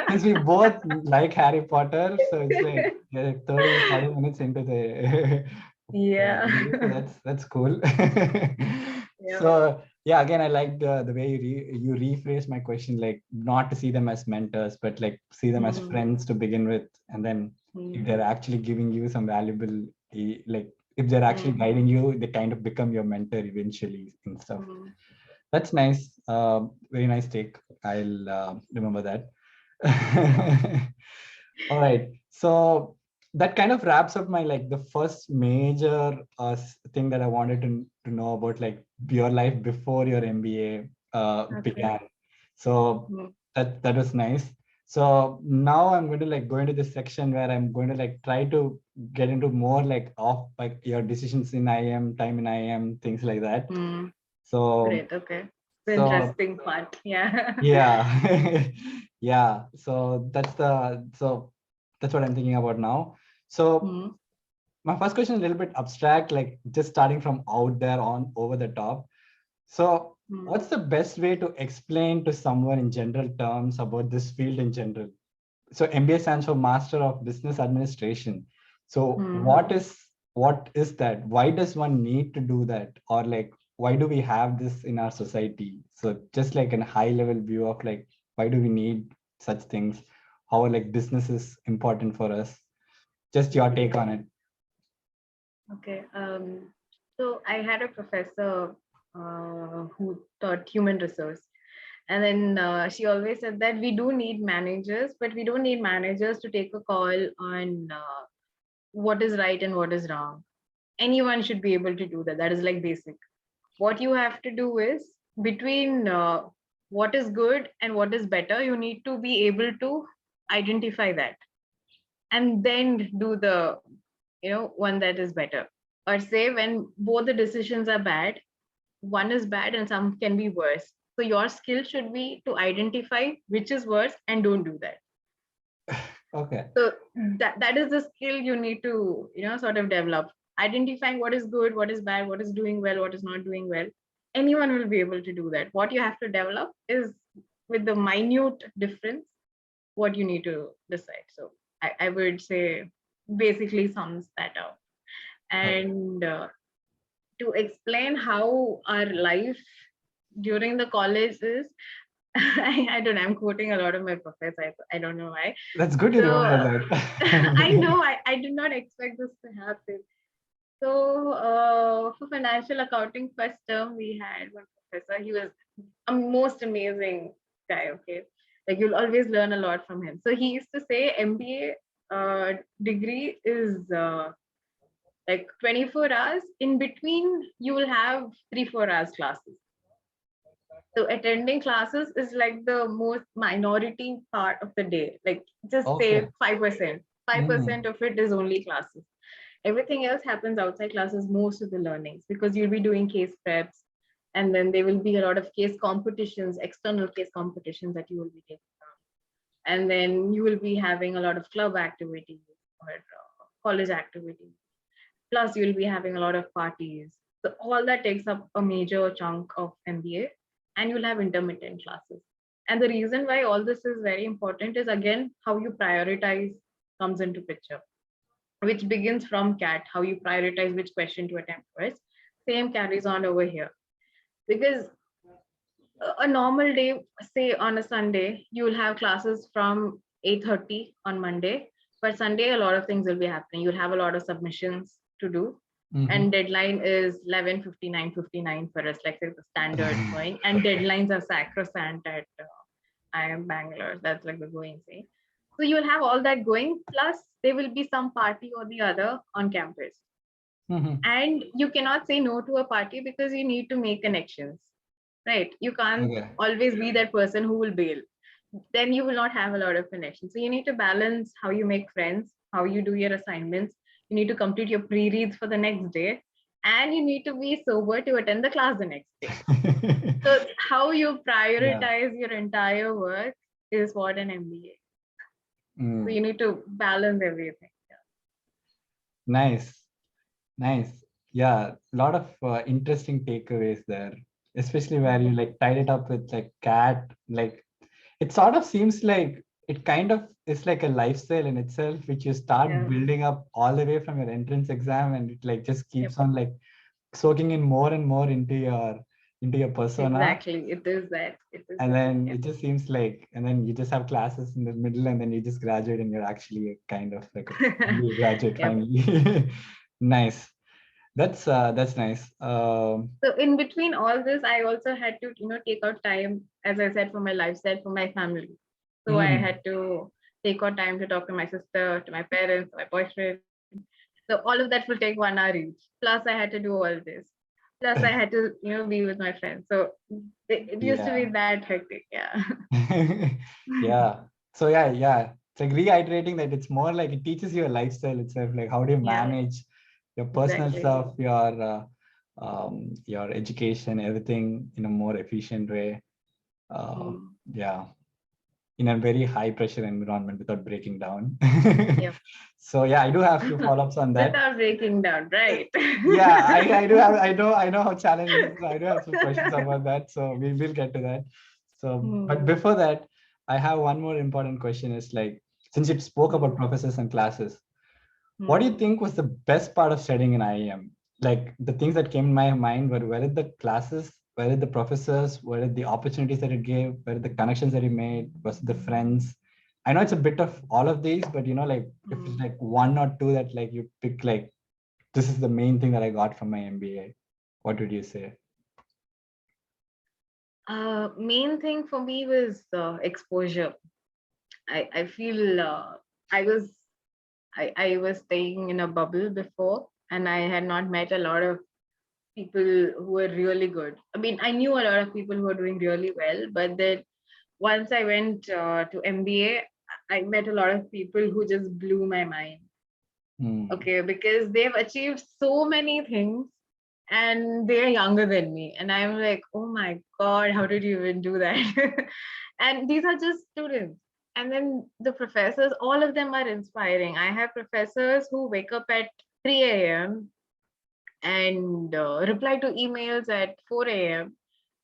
since we both like Harry Potter, so it's like 30, 40 minutes into the Yeah. interview. So that's cool. Yeah. So yeah, again, I like the way you rephrase my question, like not to see them as mentors, but like see them as friends to begin with, and then if they're actually giving you some valuable, like if they're actually guiding you, they kind of become your mentor eventually and stuff. That's nice. Very nice take. I'll remember that. All right. So that kind of wraps up my like the first major thing that I wanted to know about like your life before your MBA began. So that was nice. So now I'm going to like go into this section where I'm going to like try to get into more like off like your decisions in IIM, time in IIM, things like that. So Great. Okay. The so interesting part. Yeah. yeah, yeah. So that's what I'm thinking about now. So my first question is a little bit abstract, like just starting from out there on over the top. So what's the best way to explain to someone in general terms about this field in general? So MBA stands for Master of Business Administration. So what is that? Why does one need to do that? Or like why do we have this in our society? So just like a high level view of like why do we need such things? how like business is important for us. Just your take on it. Okay. So I had a professor who taught human resource. And then she always said that we do need managers, but we don't need managers to take a call on what is right and what is wrong. Anyone should be able to do that. That is like basic. What you have to do is between what is good and what is better, you need to be able to identify that and then do the one that is better. Or say when both the decisions are bad, one is bad and some can be worse. So your skill should be to identify which is worse and don't do that. Okay. So that is the skill you need to sort of develop. Identifying what is good, what is bad, what is doing well, what is not doing well. Anyone will be able to do that. What you have to develop is with the minute difference what you need to decide. So I would say basically sums that up. And to explain how our life during the college is, I don't know, I'm quoting a lot of my professors. I don't know why. That's good you remember that. I know I did not expect this to happen. So for financial accounting first term, we had one professor. He was a most amazing guy. Okay, like you'll always learn a lot from him. So he used to say MBA degree is like 24 hours. In between, you will have 3-4 hours classes. So attending classes is like the most minority part of the day. Like just say 5%. 5% of it is only classes. Everything else happens outside classes, most of the learnings, because you'll be doing case preps, and then there will be a lot of case competitions, external case competitions that you will be taking on. And then you will be having a lot of club activities or college activities. Plus, you'll be having a lot of parties. So all that takes up a major chunk of MBA, and you'll have intermittent classes. And the reason why all this is very important is, again, how you prioritize comes into picture, which begins from CAT, how you prioritize which question to attempt first. Same carries on over here. Because a normal day, say on a Sunday, you will have classes from 8:30 on Monday, but Sunday, a lot of things will be happening. You'll have a lot of submissions to do. And deadline is 11:59:59 for us, like the standard going. And deadlines are sacrosanct at IIM Bangalore. That's like the going thing. So you'll have all that going. Plus, there will be some party or the other on campus. And you cannot say no to a party because you need to make connections, right? You can't always be that person who will bail. Then you will not have a lot of connections. So you need to balance how you make friends, how you do your assignments. You need to complete your pre-reads for the next day, and you need to be sober to attend the class the next day. So how you prioritize your entire work is what an MBA. So you need to balance everything. Nice. Yeah, a lot of interesting takeaways there, especially where you like tied it up with like CAT. Like it sort of seems like it kind of is like a lifestyle in itself, which you start building up all the way from your entrance exam, and it like just keeps on like soaking in more and more into your persona. Exactly, it is that. And then it just seems like, and then you just have classes in the middle, and then you just graduate, and you're actually a kind of like a graduate finally. Nice. That's nice. So in between all this, I also had to take out time, as I said, for my lifestyle, for my family. So I had to take out time to talk to my sister, to my parents, my boyfriend. So all of that will take 1 hour each. Plus I had to do all this. Plus I had to be with my friends. So it used to be that hectic. Yeah. Yeah. So yeah. It's like reiterating that it's more like it teaches you a lifestyle itself. Like how do you manage your personal stuff, your education, everything in a more efficient way. Yeah. In a very high pressure environment without breaking down. So yeah, I do have a few follow-ups on that. Without breaking down, right? Yeah, I do have, I know how challenging. I do have some questions about that. So we will get to that. So, but before that, I have one more important question. Is like, since you spoke about professors and classes, what do you think was the best part of studying in IIM? Like the things that came in my mind were it the classes, were it the professors, were it the opportunities that it gave, were it the connections that you made, was it the friends? I know it's a bit of all of these, but like if it's like one or two that like you pick, like this is the main thing that I got from my MBA, what would you say? Main thing for me was exposure. I feel I was I was staying in a bubble before, and I had not met a lot of people who were really good. I mean, I knew a lot of people who were doing really well, but then once I went to MBA, I met a lot of people who just blew my mind. Okay, because they've achieved so many things and they're younger than me. And I'm like, oh my God, how did you even do that? And these are just students. And then the professors, all of them are inspiring. I have professors who wake up at 3 a.m. and reply to emails at 4 a.m.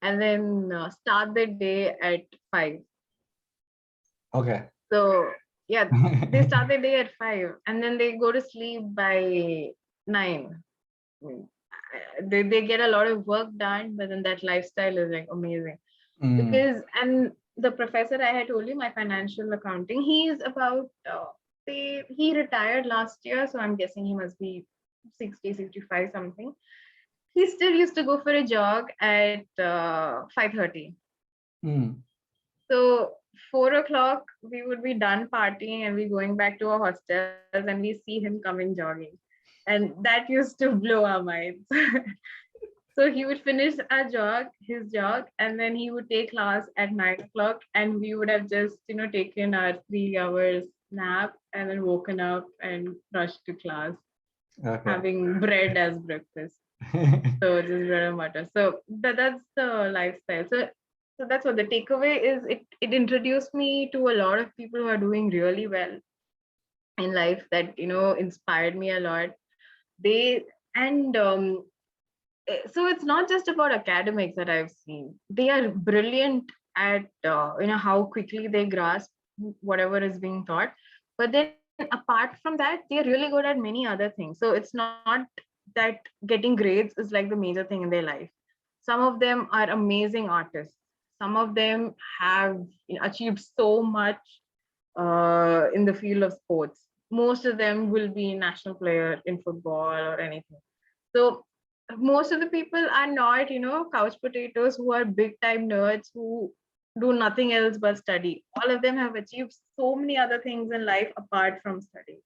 and then start the day at 5. Okay. So, yeah, they start the day at 5 and then they go to sleep by 9. They get a lot of work done, but then that lifestyle is like amazing. Because, and the professor I had told you, my financial accounting, he is about, he retired last year. So I'm guessing he must be 60, 65 something. He still used to go for a jog at 5:30. So 4 o'clock, we would be done partying and we going back to our hostels and we see him coming jogging. And that used to blow our minds. So he would finish his jog, and then he would take class at 9 o'clock, and we would have just, taken our 3 hours nap and then woken up and rushed to class, having bread as breakfast. So just bread and butter. So that's the lifestyle. So that's what the takeaway is. It introduced me to a lot of people who are doing really well in life that inspired me a lot. They and So it's not just about academics that I've seen. They are brilliant at how quickly they grasp whatever is being taught. But then apart from that, they're really good at many other things. So it's not that getting grades is like the major thing in their life. Some of them are amazing artists. Some of them have achieved so much in the field of sports. Most of them will be national player in football or anything. So most of the people are not, couch potatoes who are big time nerds who do nothing else but study. All of them have achieved so many other things in life apart from study.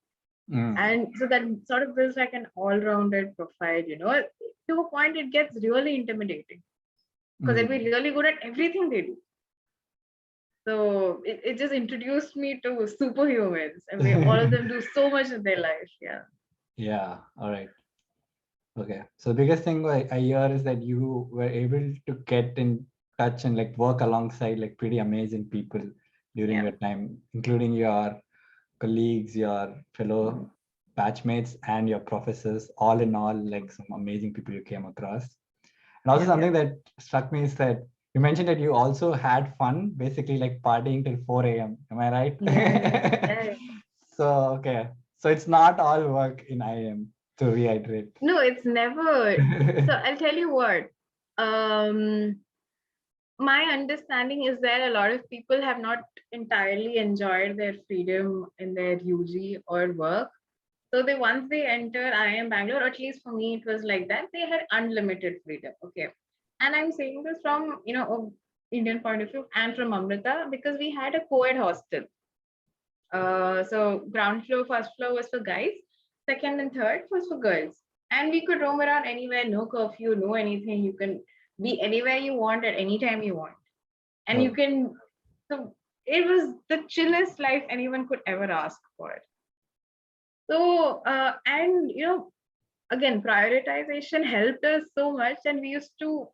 And so that sort of builds like an all-rounded profile, to a point it gets really intimidating because they'd be really good at everything they do. So it just introduced me to superhumans, and all of them do so much in their life. Yeah. Yeah. All right. Okay. So the biggest thing I hear is that you were able to get in touch and like work alongside like pretty amazing people during your time, including your colleagues, your fellow batchmates, and your professors. All in all, like some amazing people you came across. And also something that struck me is that you mentioned that you also had fun, basically like partying till 4 a.m. Am I right? Yes. So, okay. So it's not all work in IIM, to reiterate. No, it's never. So I'll tell you what. My understanding is that a lot of people have not entirely enjoyed their freedom in their UG or work. So once they enter IIM Bangalore, or at least for me, it was like that. They had unlimited freedom. Okay. And I'm saying this from, Indian point of view and from Amrita because we had a co-ed hostel. So ground floor, first floor was for guys, second and third was for girls. And we could roam around anywhere, no curfew, no anything. You can be anywhere you want at any time you want. And you can, so it was the chillest life anyone could ever ask for. So, and again, prioritization helped us so much. And we used to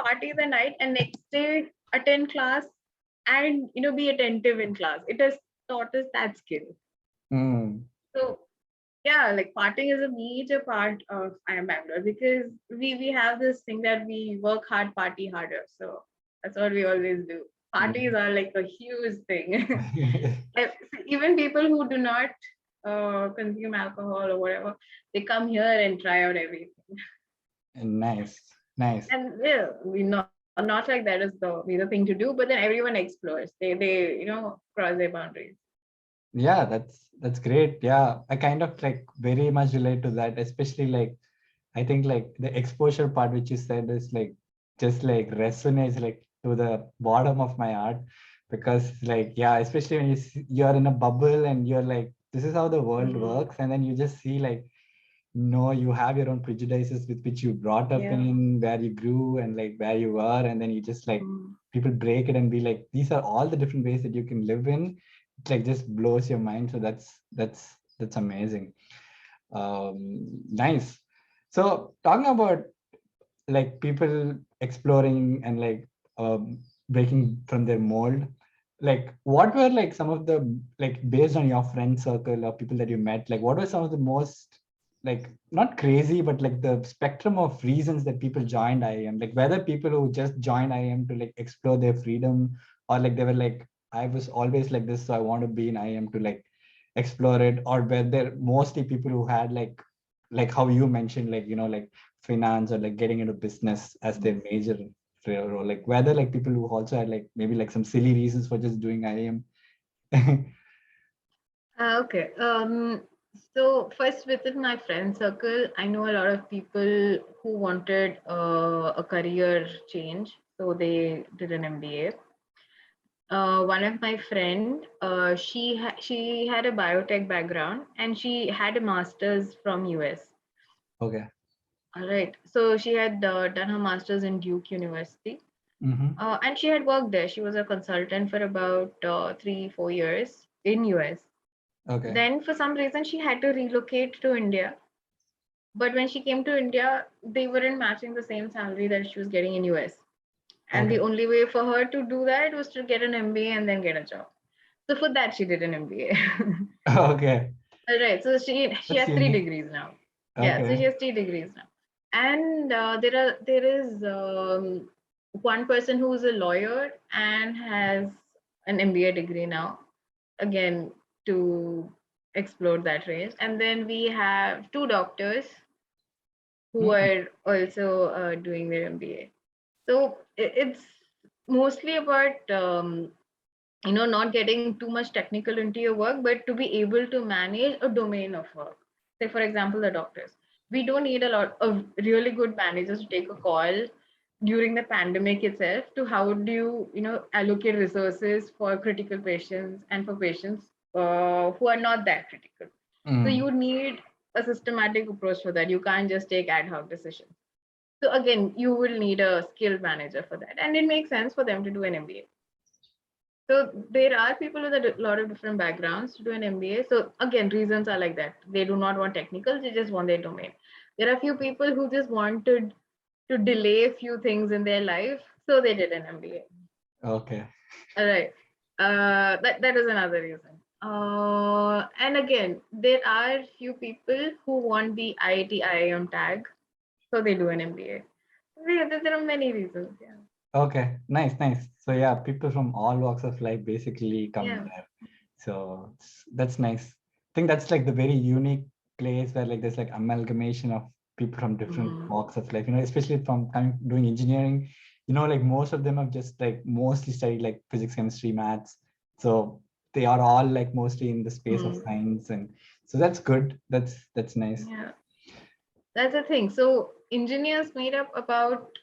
party the night and next day attend class and be attentive in class. It has taught us that skill. So yeah, like partying is a major part of IIM Bangalore because we have this thing that we work hard, party harder. So that's what we always do. Parties are like a huge thing. Even people who do not consume alcohol or whatever, they come here and try out everything. Nice. And yeah, we not not like that is the thing to do, but then everyone explores. They cross their boundaries. Yeah, that's great. Yeah, I kind of like very much relate to that, especially like I think like the exposure part which you said is like just like resonates like to the bottom of my heart, because like yeah, especially when you're in a bubble and you're like this is how the world works, and then you just see like no, you have your own prejudices with which you brought up Yeah. in, where you grew and like where you are, and then you just like people break it and be like these are all the different ways that you can live in. It like just blows your mind. So that's amazing. Nice. So talking about like people exploring and like breaking from their mold, like what were like some of the like based on your friend circle or people that you met, like what were some of the most like not crazy but like the spectrum of reasons that people joined IIM, like whether people who just joined IIM to like explore their freedom, or like they were like I was always like this so I want to be in IIM to like explore it, or were there mostly people who had like how you mentioned like like finance or like getting into business as their major role, like whether like people who also had like maybe like some silly reasons for just doing IIM. Okay. So first within my friend circle, I know a lot of people who wanted a career change, so they did an MBA. One of my friend, she had a biotech background and she had a master's from US. Okay. All right. So she had done her master's in Duke University, Mm-hmm. and she had worked there. She was a consultant for about 3-4 years in US. Okay. Then, for some reason, she had to relocate to India. But when she came to India, they weren't matching the same salary that she was getting in US. And the Okay. only way for her to do that was to get an MBA and then get a job. So for that, she did an MBA. Okay. All right. So she That's has three unique. degrees now. Yeah. So she Okay. has 3 degrees now. And there is one person who is a lawyer and has an MBA degree now. Again, to explore that range. And then we have two doctors who Hmm. are also doing their MBA. So it's mostly about not getting too much technical into your work, but to be able to manage a domain of work. Say, for example, the doctors. We don't need a lot of really good managers to take a call during the pandemic itself to how do you allocate resources for critical patients and for patients who are not that critical. So Mm. you need a systematic approach for that. You can't just take ad hoc decisions. So again, you will need a skilled manager for that, and it makes sense for them to do an MBA. So there are people with a lot of different backgrounds to do an MBA. So again, reasons are like that. They do not want technical; they just want their domain. There are a few people who just wanted to delay a few things in their life, so they did an MBA. Okay. All right. That is another reason. And again, there are few people who want the IIT IIM tag, so they do an MBA. There are many reasons. Yeah. Okay. Nice. Nice. So yeah, people from all walks of life basically come Yeah. there. So that's nice. I think that's like the very unique place where like there's like amalgamation of people from different Mm. walks of life, especially from kind of doing engineering, like most of them have just like mostly studied like physics, chemistry, maths. So they are all like mostly in the space of Mm. science. And so that's good. That's nice. Yeah. That's the thing. So engineers made up about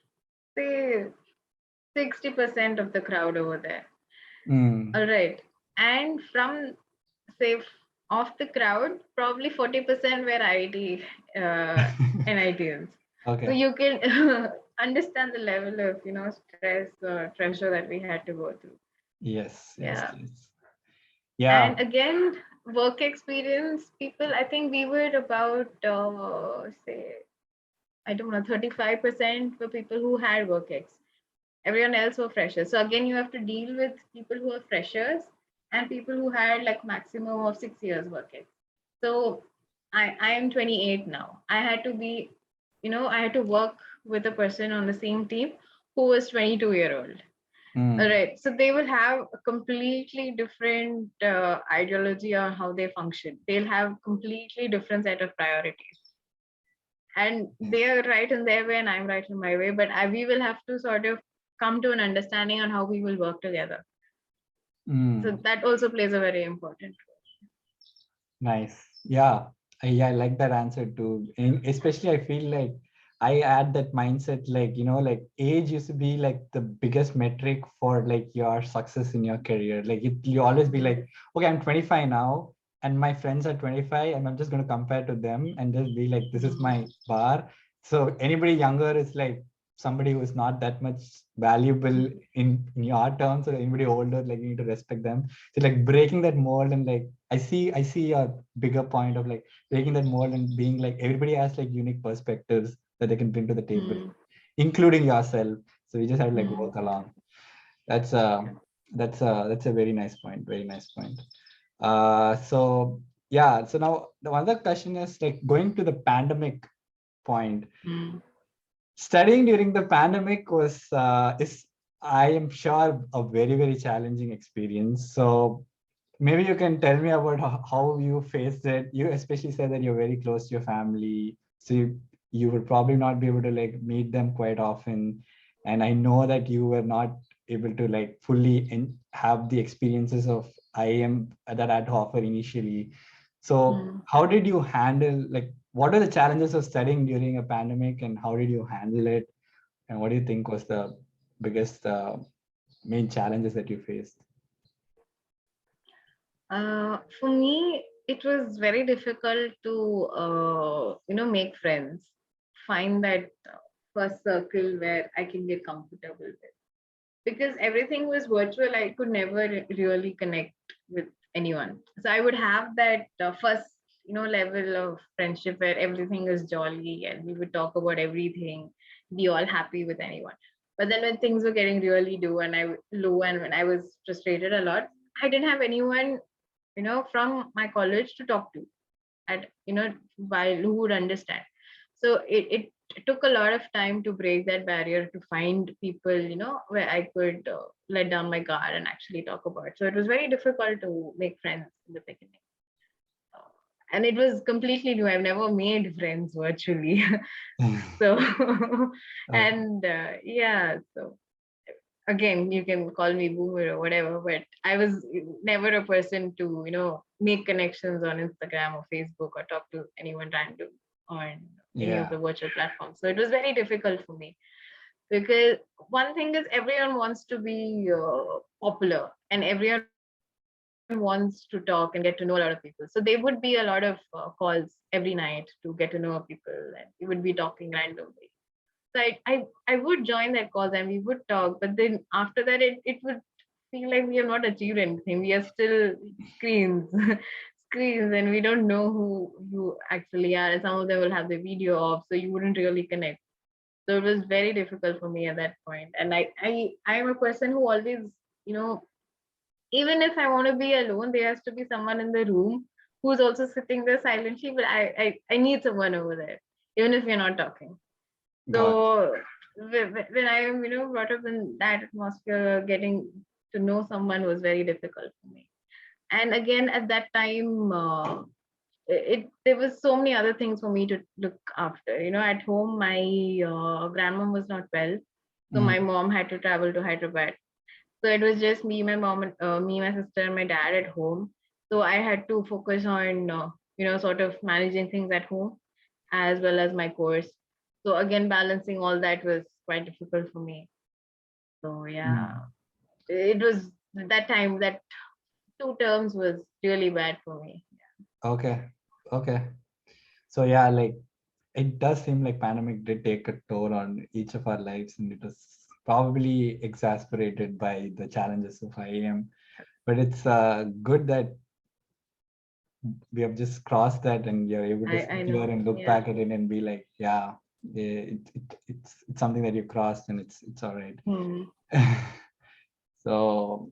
say 60% of the crowd over there. Mm. All right. And from say of the crowd, probably 40% were IT NITians. So Okay. you can understand the level of stress or pressure that we had to go through. Yes, yes, Yeah. yes. Yeah. And again, work experience people, I think we were about say I don't know, 35% were people who had work ex. Everyone else were freshers. So again, you have to deal with people who are freshers and people who had like maximum of 6 years work ex. So I am 28 now. I had to work with a person on the same team who was 22-year-old. All Mm. right. So they will have a completely different ideology on how they function. They'll have completely different set of priorities. And Yes. they are right in their way and I'm right in my way. But we will have to sort of come to an understanding on how we will work together. So that also plays a very important role. Nice. Yeah. I like that answer too. And especially I feel like I add that mindset, like, like age used to be like the biggest metric for like your success in your career. Like you always be like, okay, I'm 25 now and my friends are 25 and I'm just going to compare to them and just be like, this is my bar. So anybody younger is like somebody who is not that much valuable in your terms, or anybody older, like you need to respect them. So like breaking that mold, and like I see a bigger point of like breaking that mold and being like everybody has like unique perspectives that they can bring to the table, including yourself. So we just have to like work along. That's a very nice point. Very nice point. So yeah. So now the other question is like going to the pandemic point. Studying during the pandemic is, I am sure, a very challenging experience. So maybe you can tell me about how you faced it. You especially said that you're very close to your family, so you would probably not be able to like meet them quite often. And I know that you were not able to like fully have the experiences of IIM that I had to offer initially. So how did you handle, like, what are the challenges of studying during a pandemic, and how did you handle it? And what do you think was the biggest main challenges that you faced? For me, it was very difficult to make friends, find that first circle where I can get comfortable with, because everything was virtual. I could never really connect with anyone. So I would have that first level of friendship where everything is jolly and we would talk about everything, be all happy with anyone. But then when things were getting really low and when I was frustrated a lot, I didn't have anyone from my college to talk to, at while who would understand. So it took a lot of time to break that barrier, to find people where I could let down my guard and actually talk about. So it was very difficult to make friends in the beginning. And it was completely new. I've never made friends virtually. So and yeah, so again, you can call me boomer or whatever, but I was never a person to make connections on Instagram or Facebook or talk to anyone random on any of the virtual platforms. So it was very difficult for me, because one thing is everyone wants to be popular, and everyone wants to talk and get to know a lot of people. So there would be a lot of calls every night to get to know people, and we would be talking randomly. So I would join that cause and we would talk, but then after that it would feel like we have not achieved anything. We are still screens, screens, and we don't know who you actually are. And some of them will have the video off, so you wouldn't really connect. So it was very difficult for me at that point. And I am a person who always, even if I want to be alone, there has to be someone in the room who's also sitting there silently. But I need someone over there, even if we're not talking. So when I am, brought up in that atmosphere, getting to know someone was very difficult for me. And again, at that time, there was so many other things for me to look after. At home, my grandmom was not well, so my mom had to travel to Hyderabad. So it was just me, my mom, and me, my sister, and my dad at home. So I had to focus on, sort of managing things at home as well as my course. So again, balancing all that was quite difficult for me. So yeah, it was that time, that 2 terms was really bad for me. Okay. So yeah, like it does seem like pandemic did take a toll on each of our lives, and it was probably exasperated by the challenges of IIM. But it's good that we have just crossed that, and you're able to sit here and look back at it and be like, yeah, it's something that you crossed, and it's all right. So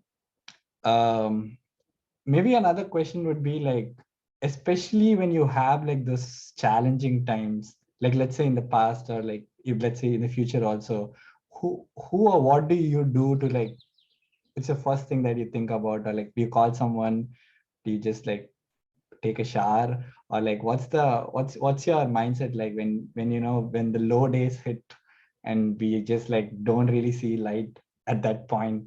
maybe another question would be like, especially when you have like this challenging times, like let's say in the past, or like if let's say in the future also, who or what do you do to like, it's the first thing that you think about, or like do you call someone, do you just like take a shower, or like what's your mindset like when when the low days hit and we just like don't really see light at that point.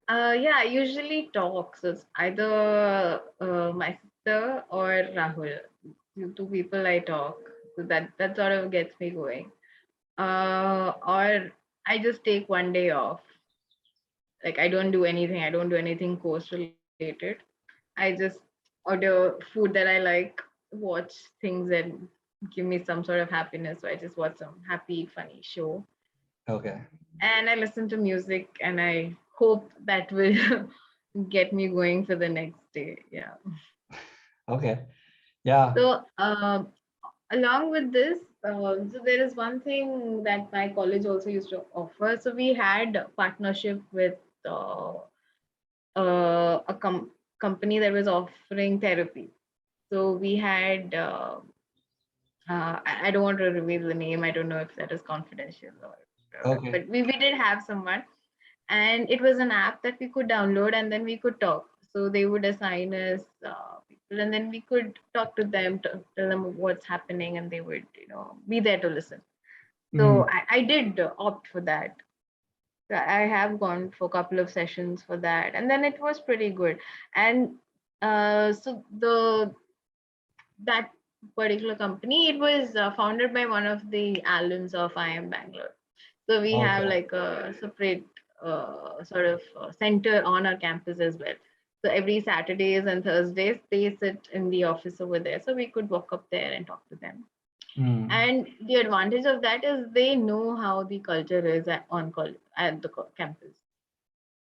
Yeah, I usually talk. So it's either my sister or Rahul. Two people I talk. So that sort of gets me going. Or I just take one day off. Like I don't do anything. I don't do anything course related. I just order food that I like, watch things that give me some sort of happiness. So I just watch some happy, funny show, Okay. and I listen to music, and I hope that will get me going for the next day. Yeah. Okay. Yeah. So along with this, so there is one thing that my college also used to offer. So we had a partnership with uh, a company that was offering therapy. So we had, I don't want to reveal the name. I don't know if that is confidential or, Okay. but we did have someone, and it was an app that we could download, and then we could talk. So they would assign us people, and then we could talk to them, tell them what's happening, and they would, be there to listen. Mm. So I did opt for that. So I have gone for a couple of sessions for that, and then it was pretty good. And so that particular company, it was founded by one of the alums of IIM Bangalore. So we have Okay. like a separate sort of center on our campus as well. So every Saturdays and Thursdays, they sit in the office over there. So we could walk up there and talk to them. Mm. And the advantage of that is they know how the culture is at the campus.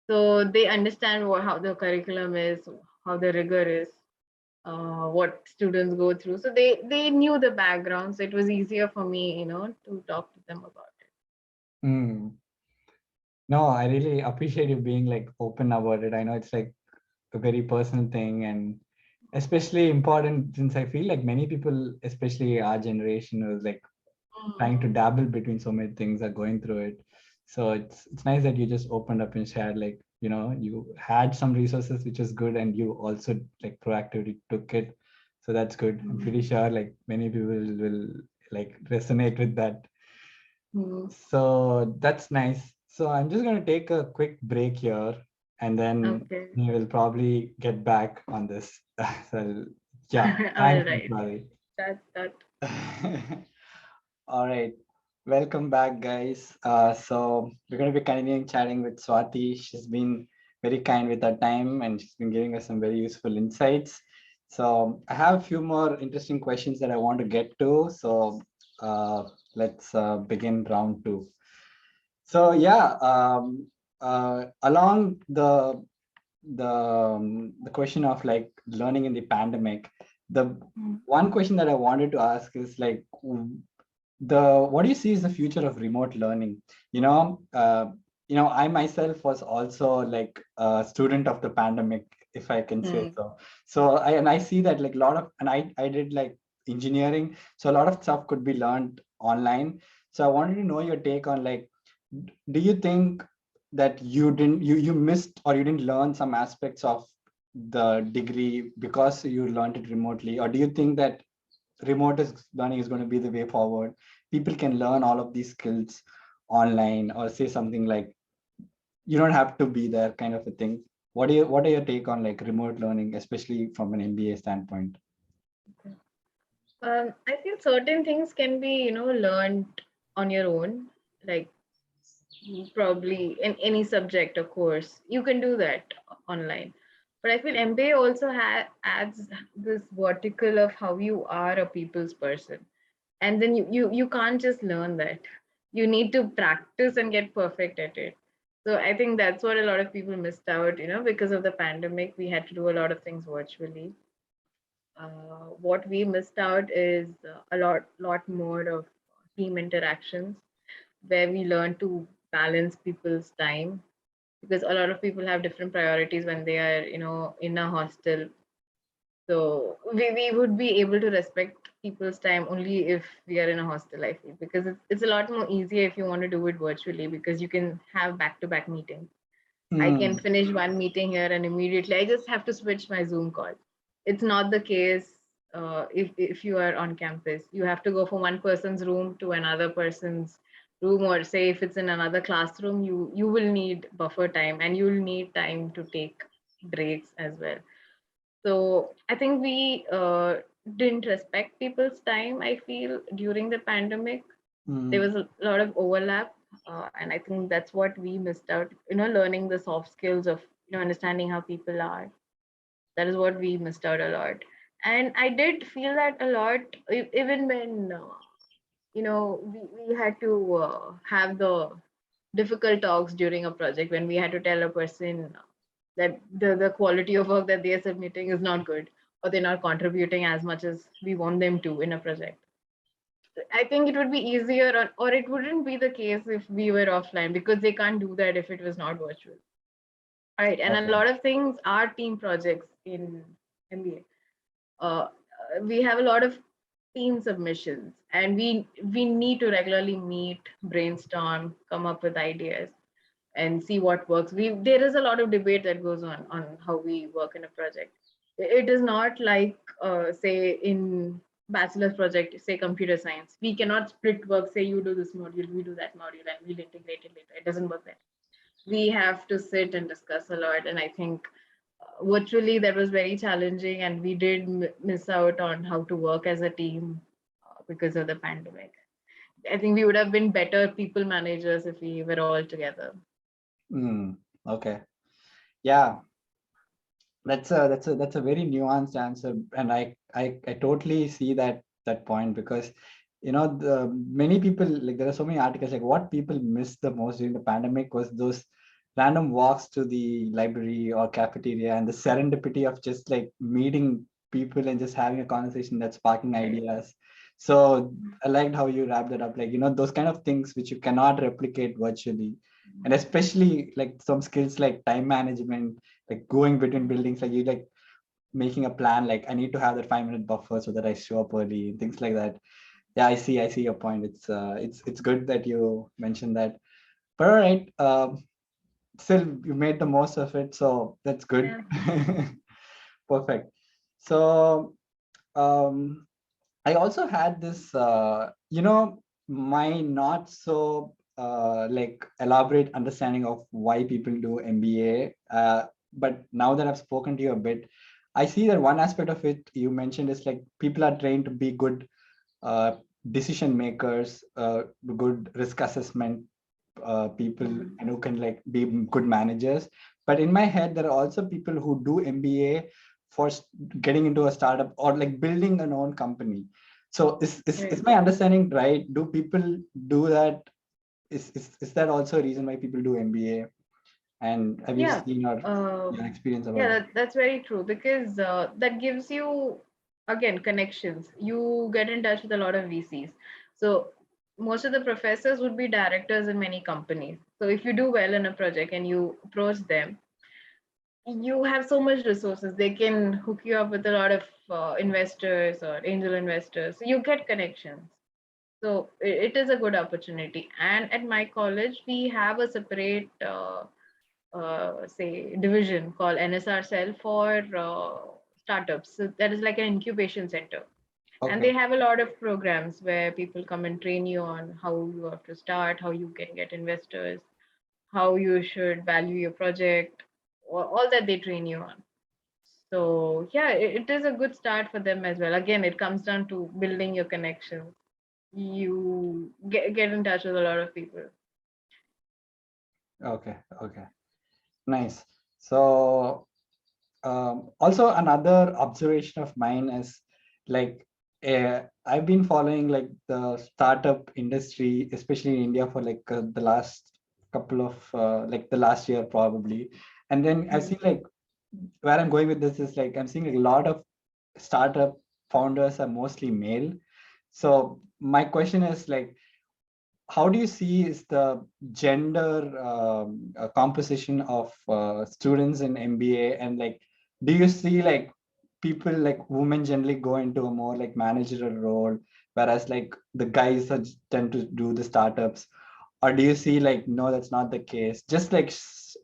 So they understand how the curriculum is, how the rigor is, what students go through. So they knew the background, so it was easier for me, to talk to them about it. Mm. No, I really appreciate you being like open about it. I know it's like a very personal thing and especially important since I feel like many people, especially our generation, was like trying to dabble between so many things, are going through it. So it's nice that you just opened up and shared, like, you had some resources which is good and you also like proactively took it. So that's good. I'm pretty sure like many people will like resonate with that. Mm. So that's nice. So I'm just going to take a quick break here and then Okay. we will probably get back on this. So yeah, All thanks, right. Vishwali. That. All right. Welcome back, guys. So we're going to be continuing chatting with Swathi. She's been very kind with her time and she's been giving us some very useful insights. So I have a few more interesting questions that I want to get to. So let's begin round two. So yeah, along the question of like learning in the pandemic, the one question that I wanted to ask is like what do you see is the future of remote learning? I myself was also like a student of the pandemic, if I can say Mm. so. So I see that like a lot of, and I did like engineering, so a lot of stuff could be learned online. So I wanted to know your take on like, do you think that you missed or you didn't learn some aspects of the degree because you learned it remotely, or do you think that learning is going to be the way forward? People can learn all of these skills online, or say something like you don't have to be there, kind of a thing. What are your take on like remote learning, especially from an MBA standpoint? I feel certain things can be, learned on your own. Like probably in any subject, of course, you can do that online. But I feel MBA also adds this vertical of how you are a people's person, and then you can't just learn that. You need to practice and get perfect at it. So I think that's what a lot of people missed out. Because of the pandemic, we had to do a lot of things virtually. What we missed out is a lot more of team interactions, where we learn to balance people's time, because a lot of people have different priorities when they are, in a hostel. So we would be able to respect people's time only if we are in a hostel, I feel, because it's a lot more easier if you want to do it virtually, because you can have back-to-back meetings. I can finish one meeting here and immediately I just have to switch my Zoom call. It's not the case if you are on campus. You have to go from one person's room to another person's room, or say if it's in another classroom, you will need buffer time, and you will need time to take breaks as well. So I think we didn't respect people's time. I feel during the pandemic there Mm, was a lot of overlap, and I think that's what we missed out. Learning the soft skills of understanding how people are. That is what we missed out a lot. And I did feel that a lot, even when we had to have the difficult talks during a project, when we had to tell a person that the quality of work that they are submitting is not good, or they're not contributing as much as we want them to in a project. I think it would be easier, or it wouldn't be the case if we were offline, because they can't do that if it was not virtual. Right. And a okay. lot of things are team projects in MBA. We have a lot of team submissions, and we need to regularly meet, brainstorm, come up with ideas, and see what works. There is a lot of debate that goes on how we work in a project. It is not like say in bachelor's project, say computer science. We cannot split work, say you do this module, we do that module, and we'll integrate it later. It doesn't work that. We have to sit and discuss a lot, and I think virtually that was very challenging, and we did miss out on how to work as a team because of the pandemic. I think we would have been better people managers if we were all together. Okay. Yeah, that's a very nuanced answer, and I totally see that point, because the many people, like, there are so many articles, like what people missed the most during the pandemic was those random walks to the library or cafeteria, and the serendipity of just like meeting people and just having a conversation that's sparking Right. ideas. So I liked how you wrapped it up, like those kind of things which you cannot replicate virtually, and especially like some skills like time management, like going between buildings, like you like making a plan, like I need to have that 5 minute buffer so that I show up early, things like that. Yeah, I see your point. It's good that you mentioned that. But all right, still you made the most of it, so that's good. Yeah. Perfect. So um I also had this, my not so like elaborate understanding of why people do MBA. But now that I've spoken to you a bit, I see that one aspect of it you mentioned is like people are trained to be good uh, decision makers, good risk assessment people, Mhm. and who can like be good managers. But in my head, there are also people who do MBA for getting into a startup or like building an own company. So is Right. my understanding right? Do people do that? Is that also a reason why people do MBA? And have you Yeah. seen or Uh, your experience yeah, about that? that's very true, because that gives you, again, connections. You get in touch with a lot of VCs. So most of the professors would be directors in many companies. So if you do well in a project and you approach them, you have so much resources. They can hook you up with a lot of investors or angel investors. So you get connections. So it is a good opportunity. And at my college, we have a separate say division called NSR cell for startups. So that is like an incubation center, and Okay. they have a lot of programs where people come and train you on how you have to start, how you can get investors, how you should value your project, all that they train you on. So yeah, it is a good start for them as well. Again, it comes down to building your connections. You get in touch with a lot of people. Okay. Okay. Nice. So also another observation of mine is like I've been following like the startup industry, especially in India, for like the last couple of like the last year probably, and then I've Mhm. seen like where I'm going with this is like I'm seeing like, a lot of startup founders are mostly male. So my question is like, how do you see is the gender composition of students in MBA, and like do you see like people like women generally go into a more like managerial role, whereas like the guys are, tend to do the startups, or do you see like no, that's not the case? Just like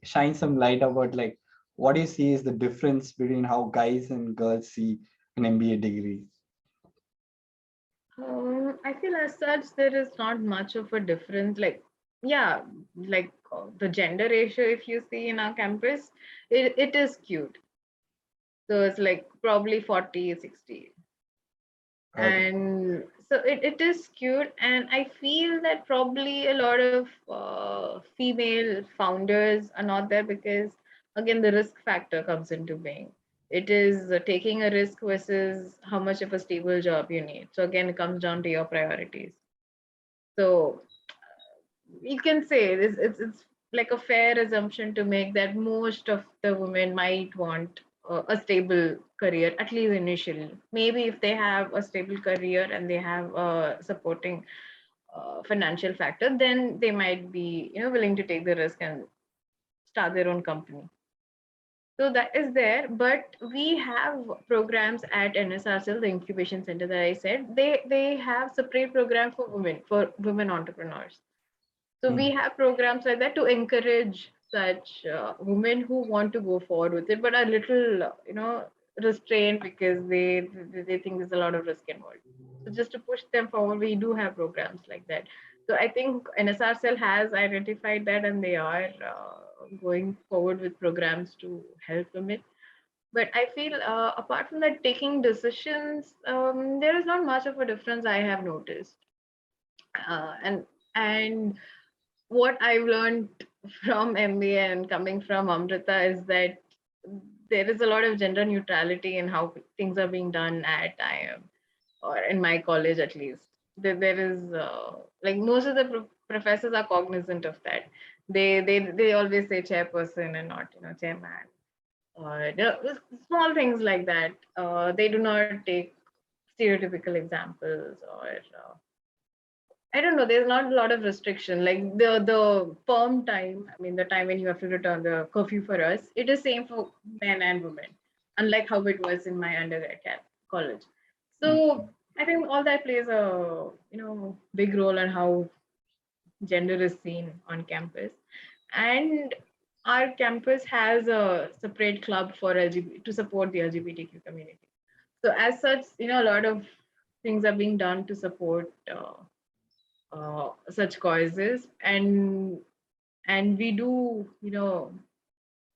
shine some light about like what do you see is the difference between how guys and girls see an MBA degree? I feel as such there is not much of a difference. Like, yeah, like the gender ratio, if you see in our campus, it is skewed. So it's like probably 40-60. Okay. And so it is skewed. And I feel that probably a lot of female founders are not there because, again, the risk factor comes into being. It is taking a risk versus how much of a stable job you need. So again, it comes down to your priorities. So you can say it's like a fair assumption to make that most of the women might want a stable career, at least initially. Maybe if they have a stable career and they have a supporting financial factor, then they might be willing to take the risk and start their own company. So that is there, but we have programs at NSRCL, the incubation center that I said. They have separate program for women entrepreneurs. So we Mm. have programs like that to encourage such women who want to go forward with it, but are little, restrained because they think there's a lot of risk involved. So just to push them forward, we do have programs like that. So I think NSRCL has identified that, and they are going forward with programs to help women. But I feel, apart from that, taking decisions, there is not much of a difference I have noticed. And what I've learned from MBA and coming from Amrita is that there is a lot of gender neutrality in how things are being done at IIM, or in my college at least. There is like most of the professors are cognizant of that. They always say chairperson and not chairman, or small things like that. They do not take stereotypical examples, or I don't know. There's not a lot of restriction. Like the perm time, I mean, the time when you have to return the curfew for us, it is same for men and women, unlike how it was in my undergrad college. Okay. So I think all that plays a big role on how gender is seen on campus, and our campus has a separate club for LGBT to support the LGBTQ community. So as such, a lot of things are being done to support. Such causes, and we do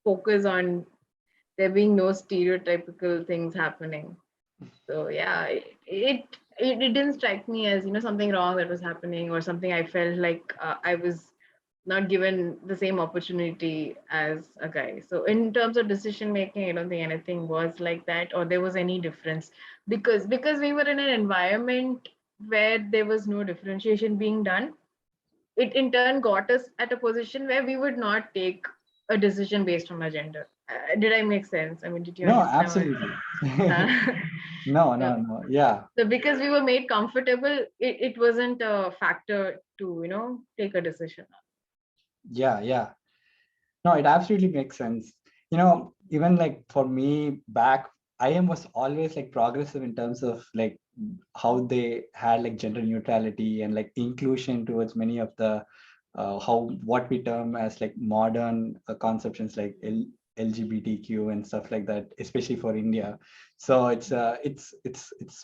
focus on there being no stereotypical things happening. So yeah, it didn't strike me as something wrong that was happening, or something I felt like I was not given the same opportunity as a guy. So in terms of decision making, I don't think anything was like that, or there was any difference, because we were in an environment where there was no differentiation being done. It in turn got us at a position where we would not take a decision based on our gender. Did I make sense? I mean, did you No, understand what? absolutely. Uh, No, so, no, no. Yeah, so because we were made comfortable, it wasn't a factor to take a decision. yeah, yeah. No, it absolutely makes sense. Even like for me back, IIM was always like progressive in terms of like how they had like gender neutrality and like inclusion towards many of the how what we term as like modern conceptions like LGBTQ and stuff like that, especially for India. So it's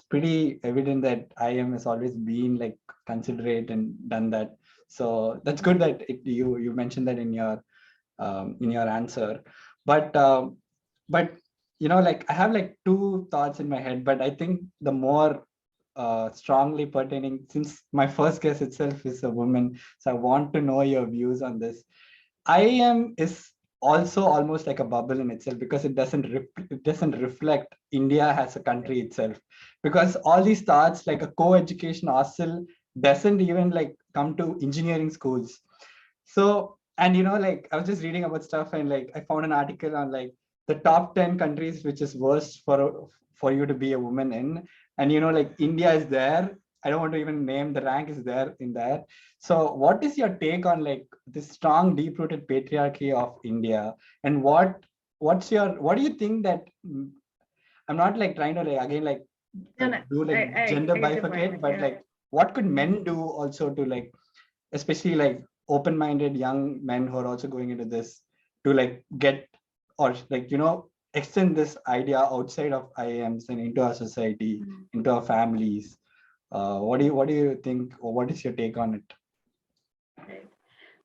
pretty evident that IIM has always been like considerate and done that. So that's good that you mentioned that in your answer. But but like I have like two thoughts in my head, but I think the more strongly pertaining, since my first guest itself is a woman, so I want to know your views on this. IIM is also almost like a bubble in itself because it doesn't reflect India as a country itself, because all these thoughts like a co-education hostel doesn't even like come to engineering schools. So, and like I was just reading about stuff, and like I found an article on like the top 10 countries which is worst for you to be a woman in. And like India is there. I don't want to even name the rank is there in that. So what is your take on like this strong deep-rooted patriarchy of India? And what do you think that I'm not like trying to like again like No, no, do I, like I, gender I get your bifurcate, point. but Yeah. like what could men do also to like, especially like open-minded young men who are also going into this, to like get or like extend this idea outside of IIMs and into our society, Mhm. into our families. What do you think, or what is your take on it? Right.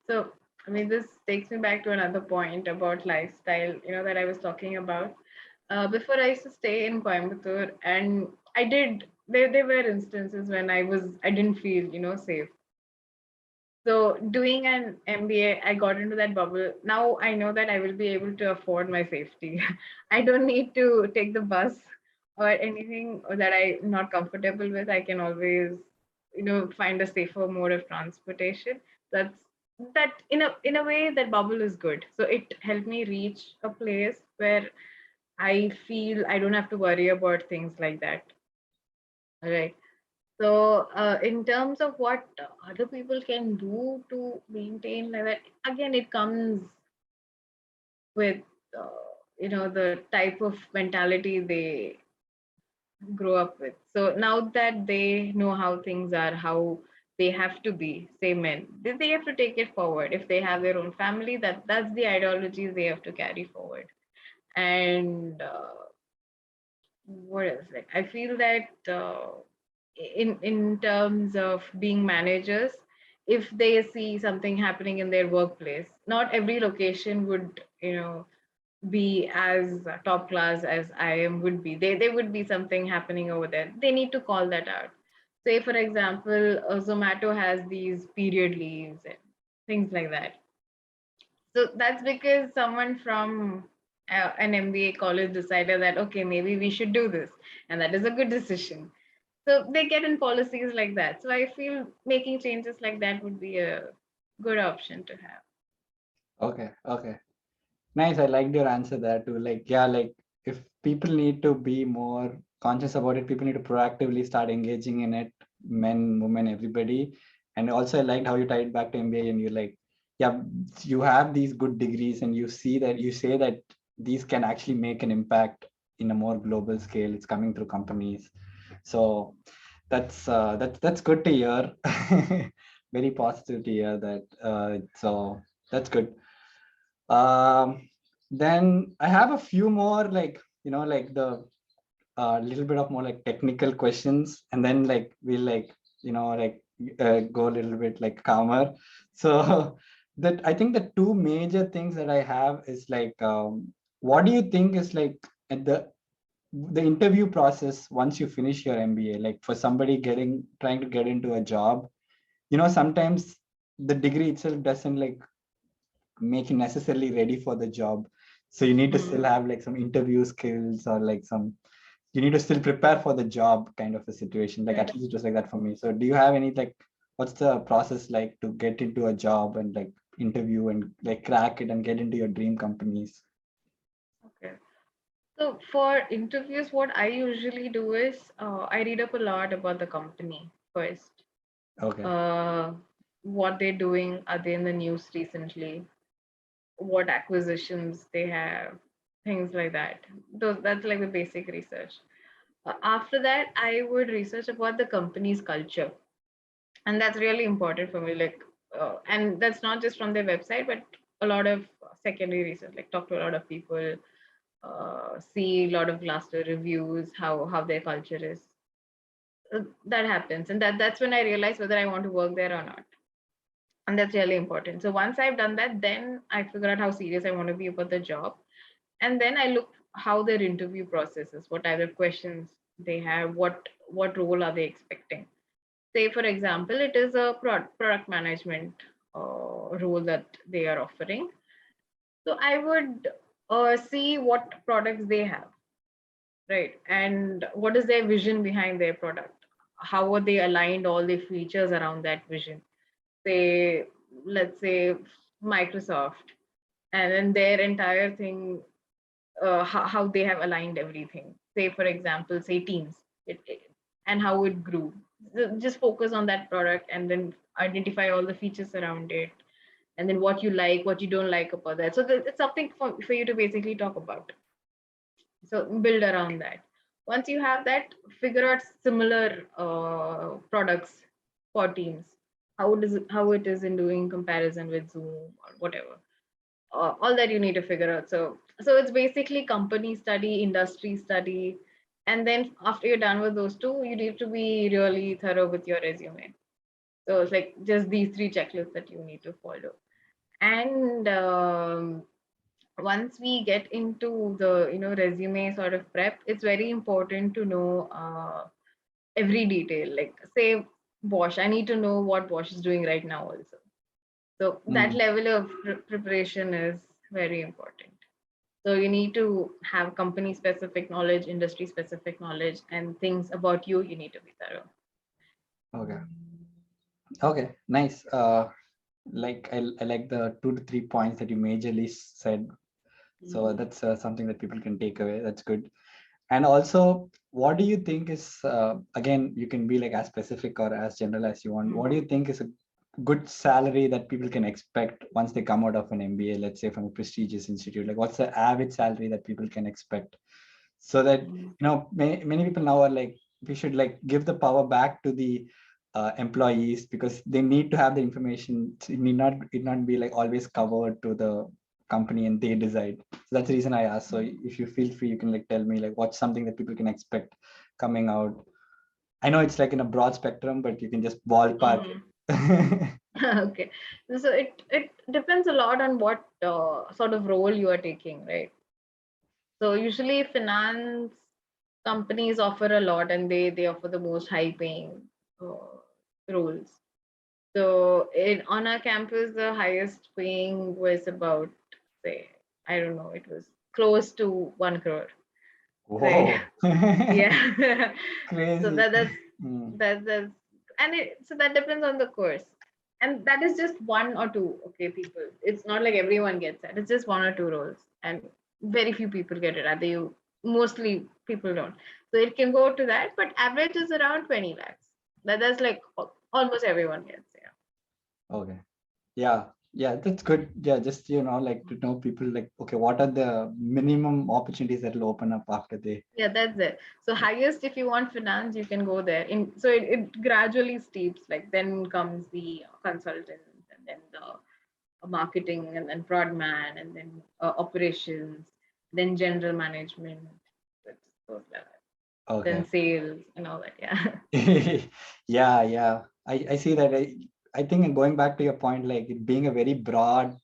So, I mean, this takes me back to another point about lifestyle, that I was talking about. Before I used to stay in Coimbatore, and there were instances when I didn't feel, safe. So doing an MBA, I got into that bubble. Now I know that I will be able to afford my safety. I don't need to take the bus or anything that I'm not comfortable with. I can always, find a safer mode of transportation. That's that in a way that bubble is good. So it helped me reach a place where I feel I don't have to worry about things like that. Right. So, in terms of what other people can do to maintain like that, again, it comes with the type of mentality they grow up with. So now that they know how things are, how they have to be, say men, they have to take it forward. If they have their own family, that's the ideologies they have to carry forward. And what else? Like I feel that in terms of being managers, if they see something happening in their workplace, not every location would be as top class as IIM would be. There would be something happening over there. They need to call that out. Say for example, Zomato has these period leaves and things like that. So that's because someone from an MBA college decided that, okay, maybe we should do this. And that is a good decision. So they get in policies like that. So I feel making changes like that would be a good option to have. Okay, okay. Nice. I liked your answer there too. Like, yeah, like if people need to be more conscious about it, people need to proactively start engaging in it, men, women, everybody. And also, I liked how you tied it back to MBA and you're like, yeah, you have these good degrees and you see that you say that these can actually make an impact in a more global scale. It's coming through companies. So that's good to hear. Very positive to hear that. So that's good. um then I have a few more, like, like the little bit of more like technical questions, and then like we'll like, like go a little bit like calmer. So that I think the two major things that I have is like, what do you think is like at the interview process once you finish your MBA, like for somebody trying to get into a job, sometimes the degree itself doesn't like make you necessarily ready for the job. So you need to still Mm. have like some interview skills, or like you need to still prepare for the job kind of a situation. Like Right. at least it was like that for me. So do you have any like, what's the process like to get into a job and like interview and like crack it and get into your dream companies? Okay. So for interviews, what I usually do is I read up a lot about the company first. Okay. Uh, what they're doing, are they in the news recently? What acquisitions they have, things like that. That's like the basic research. After that, I would research about the company's culture, and that's really important for me. Like, and that's not just from their website, but a lot of secondary research. Like, talk to a lot of people, see a lot of Glassdoor reviews, how their culture is. That happens, and that's when I realize whether I want to work there or not, and that's really important. So once I've done that, then I figure out how serious I want to be about the job, and then I look how their interview process is, what type of questions they have, what role are they expecting. Say for example, it is a product management role that they are offering. So I would see what products they have, right, and what is their vision behind their product, how are they aligned all the features around that vision. Say, let's say Microsoft, and then their entire thing, how they have aligned everything. Say for example, say Teams, and how it grew. Just focus on that product and then identify all the features around it, and then what you like, what you don't like about that. So it's something for you to basically talk about. So build around that. Once you have that, figure out similar products for Teams. How it is in doing comparison with Zoom or whatever. All that you need to figure out. So it's basically company study, industry study, And then after you're done with those two, you need to be really thorough with your resume. So it's like just these three checklists that you need to follow. And once we get into the resume sort of prep, it's very important to know every detail. Like say Bosch, I need to know what Bosch is doing right now also. So that level of preparation is very important. So you need to have company specific knowledge, industry specific knowledge, and things about you need to be thorough. Okay, nice. Like I like the 2 to 3 points that you majorly said. So that's something that people can take away. That's good. And also, what do you think is, again, you can be like as specific or as general as you want. What do you think is a good salary that people can expect once they come out of an MBA, let's say from a prestigious institute? Like, what's the average salary that people can expect? So that, many people now are like, we should like give the power back to the employees, because they need to have the information. It not be like always covered to the company and they decide. So that's the reason I asked. So if you feel free, you can like tell me like what's something that people can expect coming out. I know it's like in a broad spectrum, but you can just ballpark it. Okay, so it depends a lot on what sort of role you are taking, right? So usually finance companies offer a lot, and they offer the most high paying roles. So on our campus, the highest paying was about, say, I don't know, it was close to 1 crore. Whoa. Right. Yeah. So Crazy. that's so that depends on the course. And that is just one or two, okay, people. It's not like everyone gets that. It's just one or two roles. And very few people get it. Mostly people don't. So it can go to that, but average is around 20 lakhs. That's like almost everyone gets, yeah. Okay. Yeah, that's good. Yeah, just like to know people like, okay, what are the minimum opportunities that will open up after they. Yeah, that's it. So highest, if you want finance, you can go there. So it gradually steeps. Like then comes the consultants, and then the marketing, and then prod man, and then operations, then general management. That's those levels. Okay. Then sales and all that. Yeah. Yeah. I see that. I think going back to your point, like it being a very broad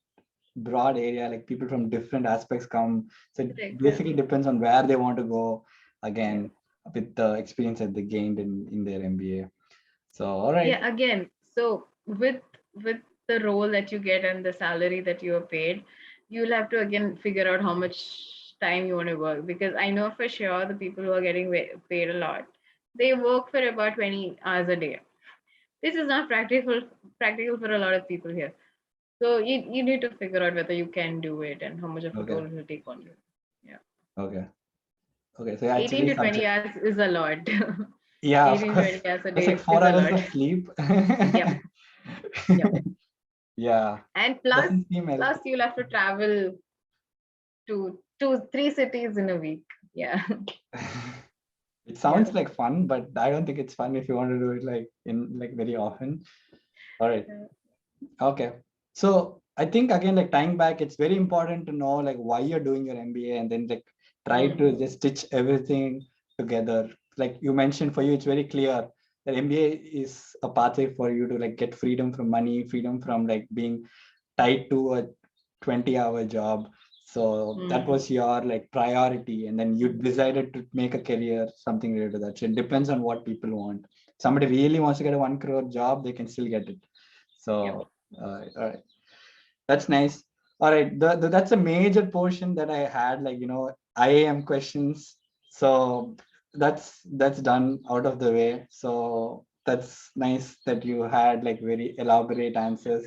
area, like people from different aspects come. So it basically depends on where they want to go again with the experience that they gained in their MBA. So all right. Yeah, again, so with the role that you get and the salary that you are paid, you'll have to again figure out how much time you want to work, because I know for sure the people who are getting paid a lot, they work for about 20 hours a day. This is not practical for a lot of people here. So you need to figure out whether you can do it and how much of a toll it will take on you. Yeah. Okay. So 18 actually to 20 hours is a lot. Yeah, of 18 course. 20 hours a That's day like is 4 a hours lot. of sleep. Yep. Yep. Yeah. And plus Doesn't seem you'll have to travel to 3 cities in a week. Yeah. It sounds like fun, but I don't think it's fun if you want to do it like in like very often. All right. Okay. So I think again, like tying back, it's very important to know like why you're doing your MBA, and then like try to just stitch everything together. Like you mentioned, for you, it's very clear that MBA is a pathway for you to like get freedom from money, freedom from like being tied to a 20-hour job. So that was your like priority, and then you decided to make a career something related to that. So it depends on what people want. Somebody really wants to get a 1 crore job, they can still get it. So all right, that's nice. All right, that's a major portion that I had, like IIM questions. So that's done out of the way. So that's nice that you had like very elaborate answers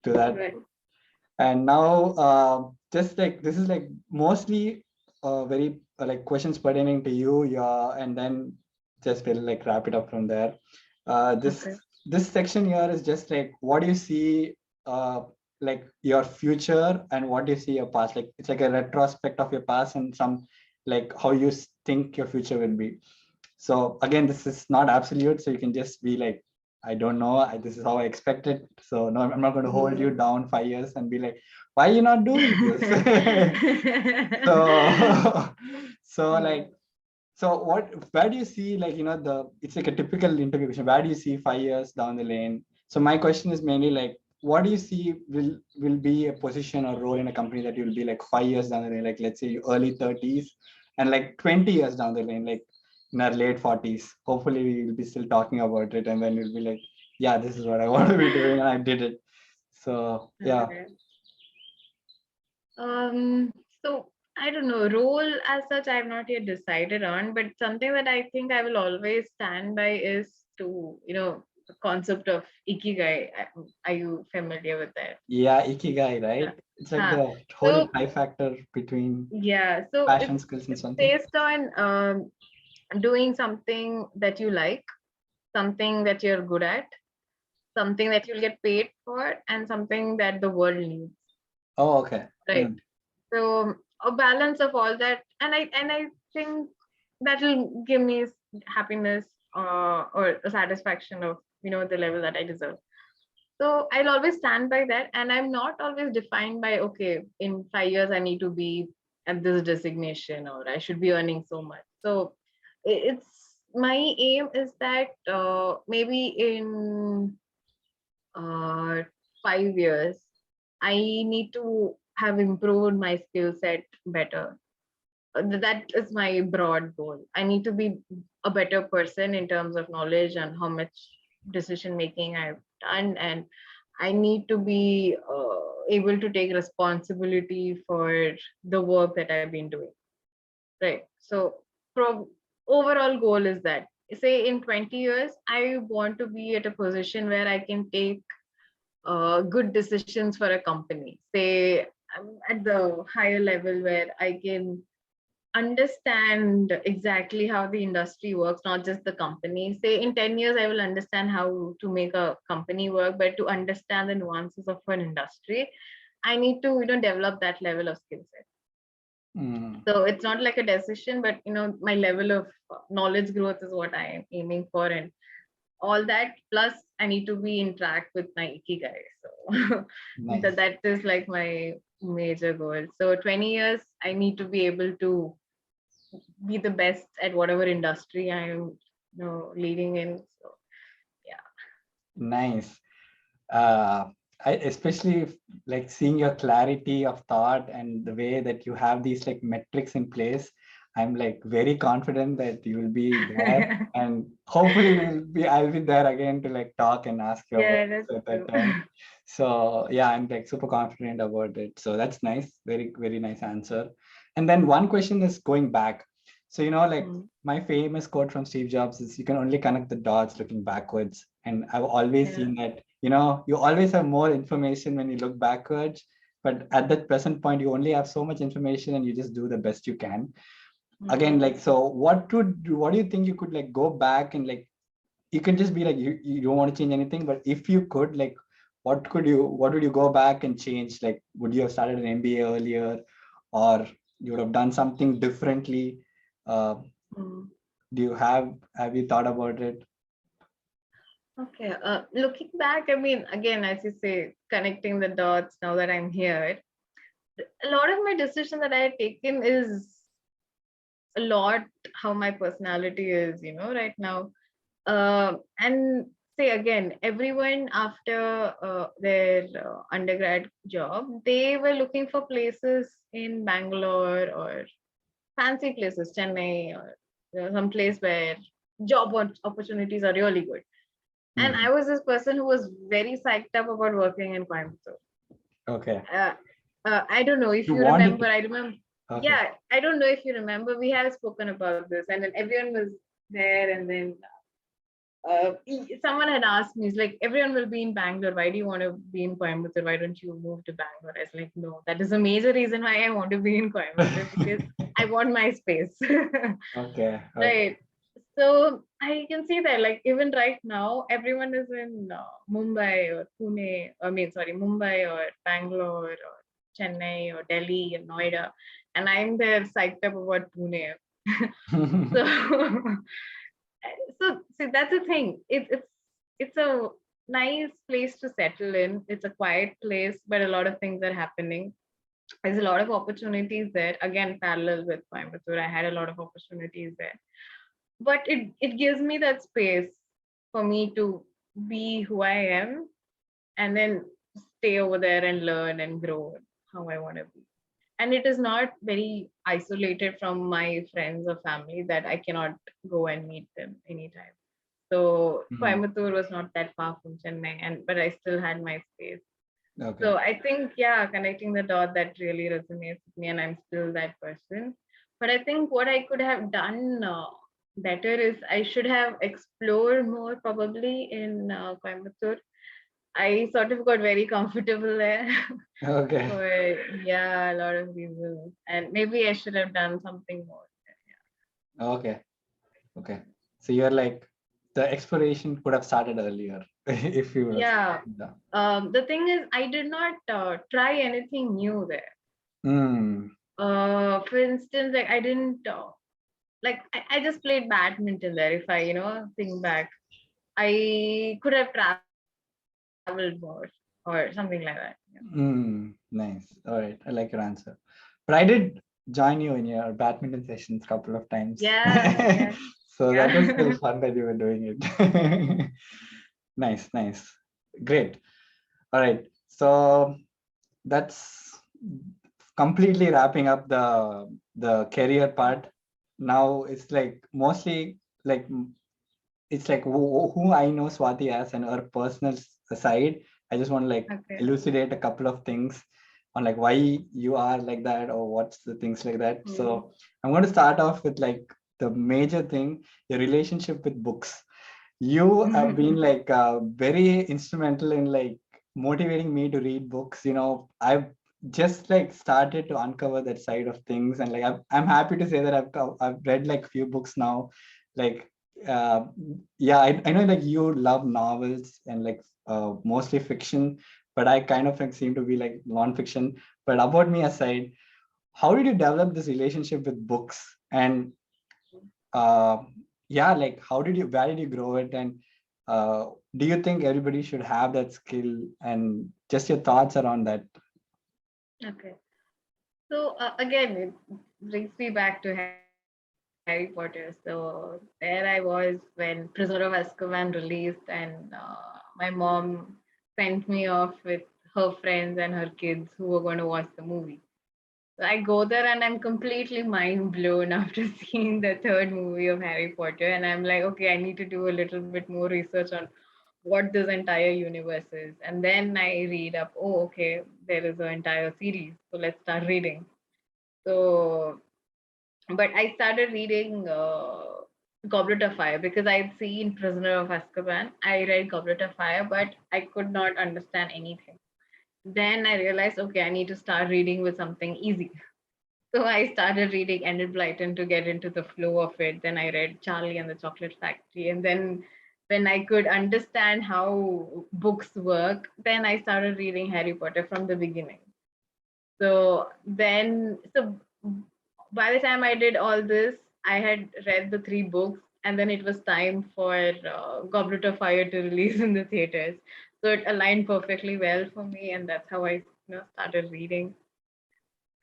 to that. Right. And now, just like this is like mostly very like questions pertaining to you, yeah, and then just we'll like wrap it up from there. This section here is just like what do you see, like your future, and what do you see your past. Like it's like a retrospect of your past and some like how you think your future will be. So again, this is not absolute, so you can just be like, I don't know. This is how I expect it. So no, I'm not going to hold you down 5 years and be like, why are you not doing this? So, so like, So where do you see, like, it's like a typical interview question. Where do you see 5 years down the lane? So my question is mainly like, what do you see will be a position or role in a company that you'll be like 5 years down the lane, like let's say your early 30s and like 20 years down the lane, like in our late 40s. Hopefully we'll be still talking about it and then we'll be like, yeah, this is what I want to be doing and I did it. So yeah. Okay. Um, so I don't know, role as such, I've not yet decided on, but something that I think I will always stand by is to, the concept of ikigai. Are you familiar with that? Yeah, ikigai, Yeah. right? It's like Huh. the whole So trifactor between yeah, so passion, it's skills, and it's something. based on doing something that you like, something that you're good at, something that you'll get paid for, and something that the world needs. Oh, okay. Right. So a balance of all that, and I think that will give me happiness, or a satisfaction of the level that I deserve. So I'll always stand by that, and I'm not always defined by, okay, in 5 years I need to be at this designation, or I should be earning so much. So it's my aim is that maybe in uh, 5 years I need to have improved my skill set better. That is my broad goal. I need to be a better person in terms of knowledge and how much decision making I've done, and I need to be able to take responsibility for the work that I've been doing. Right. So, overall goal is that, say, in 20 years, I want to be at a position where I can take good decisions for a company. Say, I'm at the higher level where I can understand exactly how the industry works, not just the company. Say in 10 years, I will understand how to make a company work, but to understand the nuances of an industry, I need to, develop that level of skill set. Mm. So it's not like a decision, but my level of knowledge growth is what I am aiming for, and all that. Plus, I need to be in track with my ikigai. So Nice. that is like my major goal. So 20 years, I need to be able to be the best at whatever industry I'm leading in. So yeah. Nice. uh, I especially like seeing your clarity of thought and the way that you have these like metrics in place. I'm like very confident that you will be there, and hopefully I'll be there again to like talk and ask you about Yeah, that's it at that true. time. So yeah, I'm like super confident about it. So that's nice. Very, very nice answer. And then one question is going back. So like Mm, my famous quote from Steve Jobs is, you can only connect the dots looking backwards. And I've always yeah. seen that, you always have more information when you look backwards, but at that present point, you only have so much information and you just do the best you can. Again, Mm. like, so what do you think you could like go back and like, you can just be like, you don't want to change anything, but if you could, like, what would you go back and change? Like, would you have started an MBA earlier, or you would have done something differently? Uh, Mm. do you have you thought about it? Okay. Looking back, I mean, again, as you say, connecting the dots now that I'm here, a lot of my decision that I had taken is a lot how my personality is, right now. And say again, everyone after their undergrad job, they were looking for places in Bangalore or fancy places, Chennai, or some place where opportunities are really good. And I Mhm. was this person who was very psyched up about working in Coimbatore. Okay. Uh, I don't know if You you wanted remember. to. I remember. Okay. Yeah, I don't know if you remember. We have spoken about this, and then everyone was there, and then someone had asked me, it's like, everyone will be in Bangalore. Why do you want to be in Coimbatore? Why don't you move to Bangalore? I was like, no, that is a major reason why I want to be in Coimbatore, because I want my space. Okay. Okay. Right. So I can see that, like, even right now, everyone is in Mumbai or Pune. I mean, sorry, Mumbai or Bangalore or Chennai or Delhi and Noida, and I'm there psyched up about Pune. So, so see, that's the thing. It's a nice place to settle in. It's a quiet place, but a lot of things are happening. There's a lot of opportunities there. Again, parallel with Coimbatore, I had a lot of opportunities there. But it gives me that space for me to be who I am and then stay over there and learn and grow how I want to be. And it is not very isolated from my friends or family that I cannot go and meet them anytime. So Mhm. Coimbatore was not that far from Chennai, and but I still had my space. Okay. So I think, yeah, connecting the dot, that really resonates with me, and I'm still that person. But I think what I could have done better is I should have explored more probably in Coimbatore. I sort of got very comfortable there Okay. for, yeah, a lot of reasons, and maybe I should have done something more. Okay. Okay. So you're like the exploration could have started earlier if you were. Yeah. Yeah. The thing is, I did not try anything new there. Mm. For instance, like I didn't like I just played badminton there. If I, think back, I could have traveled more or something like that. Yeah. Nice. All right. I like your answer. But I did join you in your badminton sessions a couple of times. Yeah, yeah, So that was still yeah. fun that you were doing it. Nice, nice. Great. All right. So that's completely wrapping up the career part. Now it's like mostly like it's like who I know Swathi as and her personal side. I just want to like Okay. elucidate a couple of things on like why you are like that or what's the things like that. Hmm. So I'm going to start off with like the major thing, your relationship with books. You have been like very instrumental in like motivating me to read books. I've just like started to uncover that side of things, and like I'm happy to say that I've read like few books now. Like uh, yeah, I know like you love novels and like mostly fiction, but I kind of like seem to be like non-fiction. But about me aside, how did you develop this relationship with books? And uh, yeah, like where did you grow it? And uh, do you think everybody should have that skill? And just your thoughts around that. Okay. So again, it brings me back to Harry Potter. So there I was when Prisoner of Azkaban released, and my mom sent me off with her friends and her kids who were going to watch the movie. So I go there and I'm completely mind blown after seeing the third movie of Harry Potter, and I'm like, okay, I need to do a little bit more research on what this entire universe is. And then I read up, oh, okay, there is an entire series. So let's start reading. So, but I started reading Goblet of Fire because I'd seen Prisoner of Azkaban. I read Goblet of Fire, but I could not understand anything. Then I realized, okay, I need to start reading with something easy. So I started reading Enid Blyton to get into the flow of it. Then I read Charlie and the Chocolate Factory. And then when I could understand how books work, then I started reading Harry Potter from the beginning. So by the time I did all this, I had read the three books, and then it was time for Goblet of Fire to release in the theaters. So it aligned perfectly well for me, and that's how I started reading.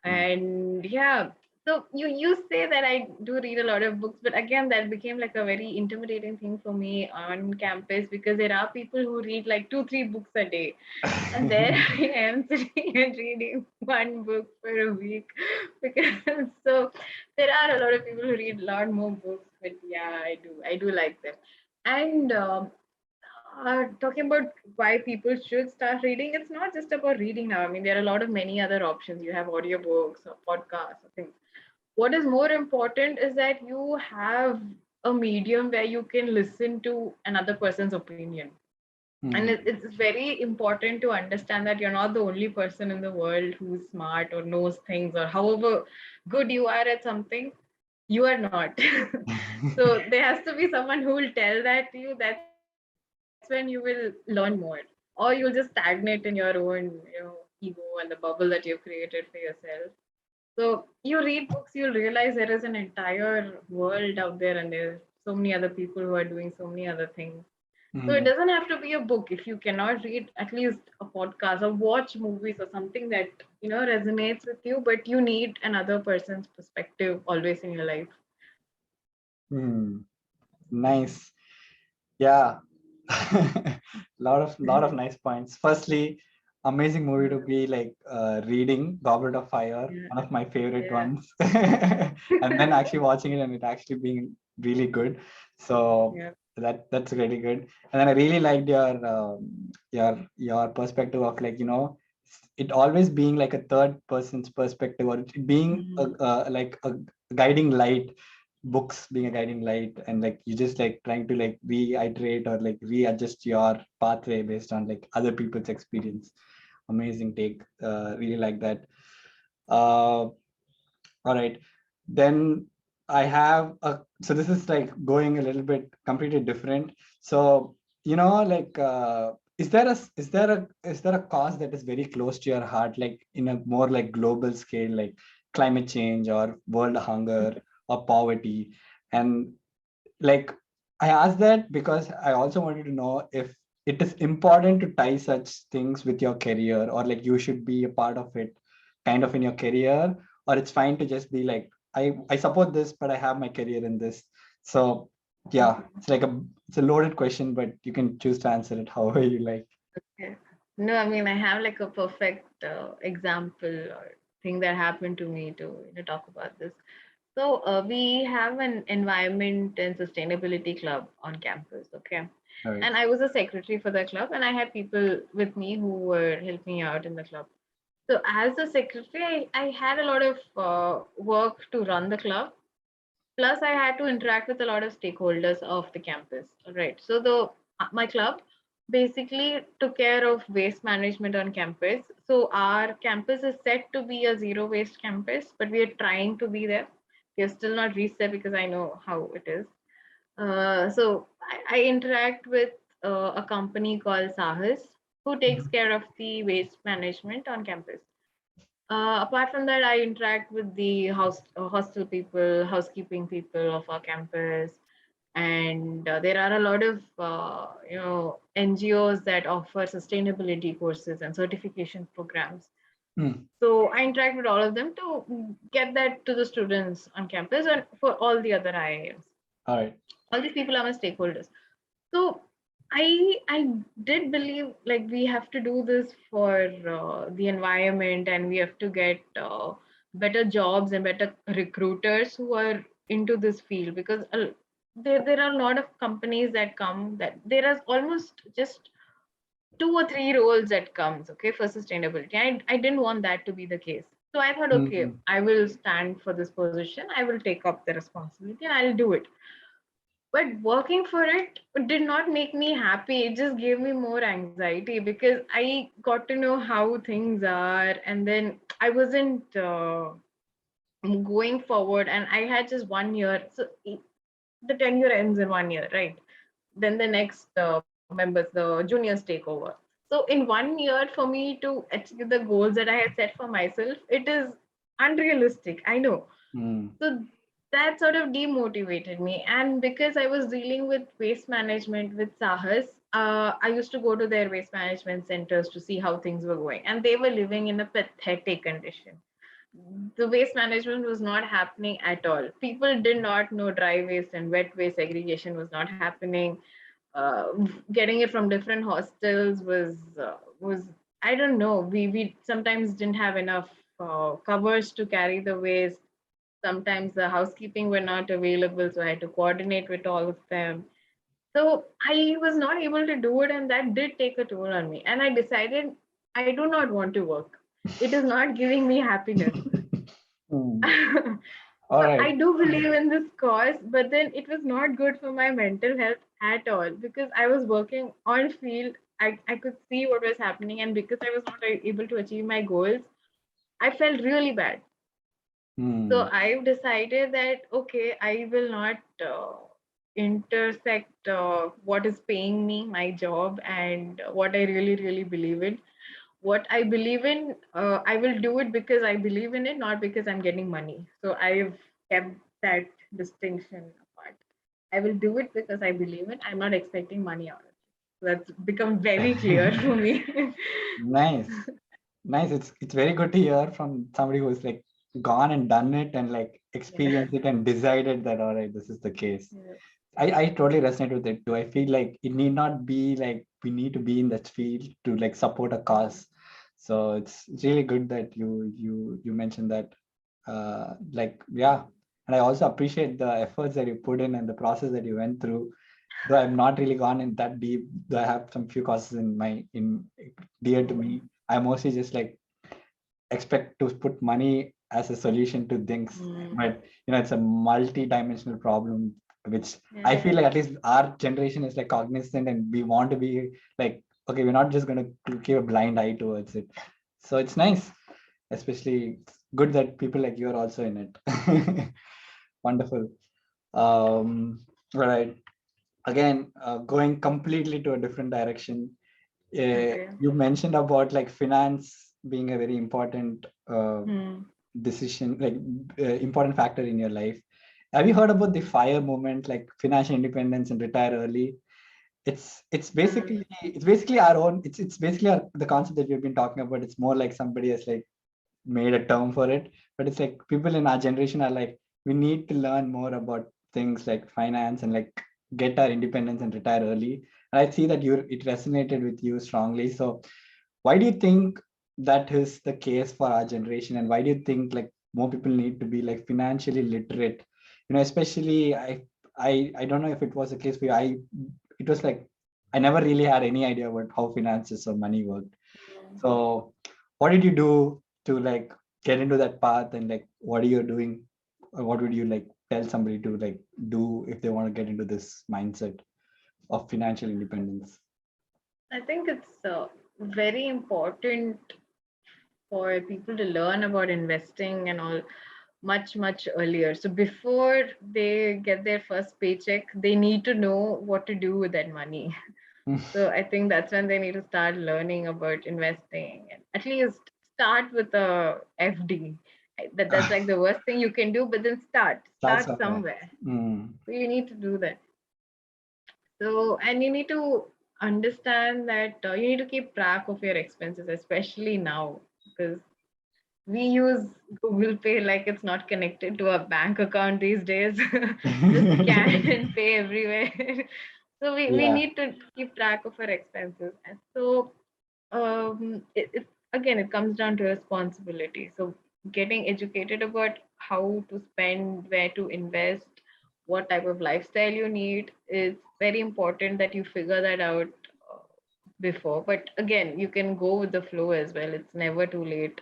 Mm. And yeah, so you say that I do read a lot of books, but again, that became like a very intimidating thing for me on campus because there are people who read like 2-3 books a day, and there I am sitting and reading one book for a week. Because so there are a lot of people who read a lot more books, but yeah, I do like them. And talking about why people should start reading, it's not just about reading now. I mean, there are a lot of many other options. You have audiobooks or podcasts or things. What is more important is that you have a medium where you can listen to another person's opinion. And Mm. it's very important to understand that you're not the only person in the world who's smart or knows things, or however good you are at something, you are not. So there has to be someone who will tell that to you. That's when you will learn more, or you'll just stagnate in your own, ego and the bubble that you've created for yourself. So you read books, you'll realize there is an entire world out there, and there's so many other people who are doing so many other things. So it Mm, doesn't have to be a book. If you cannot read, at least a podcast or watch movies or something that resonates with you, but you need another person's perspective always in your life. mm. Nice. Yeah. Lot of nice points. Firstly, amazing movie to be like reading Goblet of Fire, Yeah, one of my favorite yeah, ones. And then actually watching it and it actually being really good. So yeah. that's really good. And then I really liked your perspective of like, it always being like a third person's perspective, or it being Mhm. like a guiding light, books being a guiding light, and like you just like trying to like reiterate or like readjust your pathway based on like other people's experience. Amazing take. Really like that. All right. Then I have so this is like going a little bit completely different. So, like, is there a cause that is very close to your heart, like in a more like global scale, like climate change or world hunger or poverty? And like, I asked that because I also wanted to know if it is important to tie such things with your career, or like you should be a part of it kind of in your career, or it's fine to just be like, I support this, but I have my career in this. So yeah, it's a loaded question, but you can choose to answer it however you like. Okay. No, I mean, I have like a perfect example or thing that happened to me to talk about this. So we have an environment and sustainability club on campus. Okay. All right. And I was a secretary for the club, and I had people with me who were helping me out in the club. So as a secretary, I had a lot of work to run the club. Plus, I had to interact with a lot of stakeholders of the campus. All right. So the my club basically took care of waste management on campus. So our campus is set to be a zero waste campus, but we are trying to be there. We are still not reached there because I know how it is. So I interact with a company called Sahas, who takes Mhm. care of the waste management on campus. Apart from that, I interact with the hostel people, housekeeping people of our campus, and there are a lot of NGOs that offer sustainability courses and certification programs. Hmm. So I interact with all of them to get that to the students on campus and for all the other IIMs. All right. All these people are my stakeholders. So I did believe like we have to do this for the environment, and we have to get better jobs and better recruiters who are into this field, because there are a lot of companies that come, that there is almost just two or three roles that comes, okay, for sustainability. I didn't want that to be the case. So I thought, okay, Mhm. I will stand for this position, I will take up the responsibility and I'll do it. But working for it did not make me happy. It just gave me more anxiety because I got to know how things are, and then I wasn't going forward, and I had just 1 year. So the tenure ends in 1 year, right? Then the next members, the juniors, take over. So in 1 year, for me to achieve the goals that I had set for myself, it is unrealistic, I know. Hmm. So that sort of demotivated me. And because I was dealing with waste management with Sahas, I used to go to their waste management centers to see how things were going. And they were living in a pathetic condition. The waste management was not happening at all. People did not know dry waste and wet waste segregation was not happening. Getting it from different hostels was, I don't know. We sometimes didn't have enough covers to carry the waste. Sometimes the housekeeping were not available, so I had to coordinate with all of them. So I was not able to do it, and that did take a toll on me. And I decided I do not want to work. It is not giving me happiness. Hmm. All So I right. do believe in this cause, but then it was not good for my mental health at all, because I was working on field. I could see what was happening, and because I was not able to achieve my goals, I felt really bad. So Hmm. I've decided that okay, I will not intersect what is paying me, my job, and what I really, really believe in. What I believe in, I will do it because I believe in it, not because I'm getting money. So I've kept that distinction apart. I will do it because I believe it. I'm not expecting money out of it. That's become very clear for me. Nice. Nice. It's very good to hear from somebody who's like gone and done it and like Yeah. experienced it and decided that all right, this is the case. Yeah. I totally resonate with it too. I feel like it need not be like we need to be in that field to like support a cause. So it's really good that you mentioned that. Like yeah, and I also appreciate the efforts that you put in and the process that you went through. Though I'm not really gone in that deep, though I have some few causes in dear to me. I mostly just like expect to put money as a solution to things, Mm. but it's a multi-dimensional problem, which I Yeah. feel like at least our generation is like cognizant, and we want to be like, okay, we're not just going to keep a blind eye towards it. So it's nice, especially it's good that people like you are also in it. Wonderful. All right. Again, going completely to a different direction. Okay. You mentioned about like finance being a very important Hmm. decision, like important factor in your life. Have you heard about the FIRE movement, like financial independence and retire early? It's basically our own. It's basically the concept that we've been talking about. It's more like somebody has like made a term for it, but it's like people in our generation are like, we need to learn more about things like finance and like get our independence and retire early. And I see that it resonated with you strongly. So why do you think that is the case for our generation, and why do you think like more people need to be like financially literate? Especially I don't know if it was the case for you. It was like I never really had any idea about how finances or money worked. So what did you do to like get into that path, and like what are you doing, or what would you like tell somebody to like do if they want to get into this mindset of financial independence? I think it's very important for people to learn about investing and all much earlier. So before they get their first paycheck, they need to know what to do with that money. So I think that's when they need to start learning about investing, and at least start with a FD. That's like the worst thing you can do, but then Start start somewhere. somewhere. Mm. So you need to do that. So, and you need to understand that you need to keep track of your expenses, especially now, because we use Google Pay like it's not connected to a bank account these days. Just scan and pay everywhere. So we Yeah. need to keep track of our expenses. And so it again, it comes down to responsibility. So getting educated about how to spend, where to invest, what type of lifestyle you need, is very important that you figure that out uh, before. But again, you can go with the flow as well. It's never too late.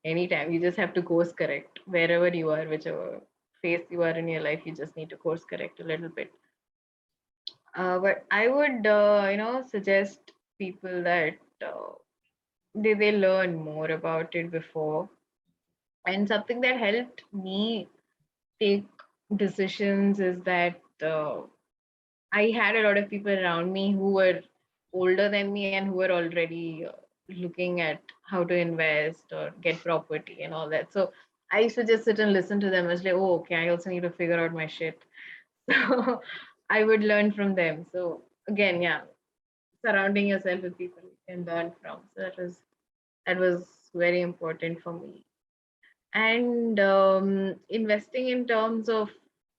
Anytime you just have to course correct wherever you are, whichever phase you are in your life, you just need to course correct a little bit. But I would suggest people that they learn more about it before. And something that helped me take decisions is that I had a lot of people around me who were older than me and who were already looking at how to invest or get property and all that. So I used to just sit and listen to them. I was like, oh, okay, I also need to figure out my shit. So I would learn from them. So again, yeah, surrounding yourself with people you can learn from. So that was very important for me. And investing in terms of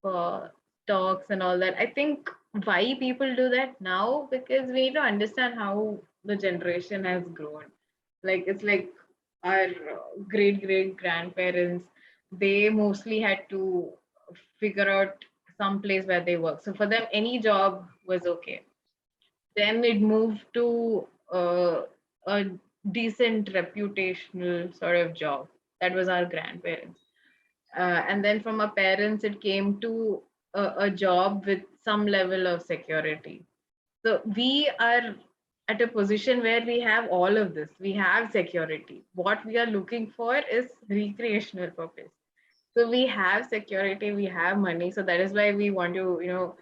uh, stocks and all that, I think why people do that now, because we need to understand how the generation has grown. Like it's like our great grandparents, they mostly had to figure out some place where they work. So for them, any job was okay. Then it moved to a decent reputational sort of job. That was our grandparents. And then from our parents, it came to a job with some level of security. So we are at a position where we have all of this. We have security. What we are looking for is recreational purpose. So we have security, we have money. So that is why we want to,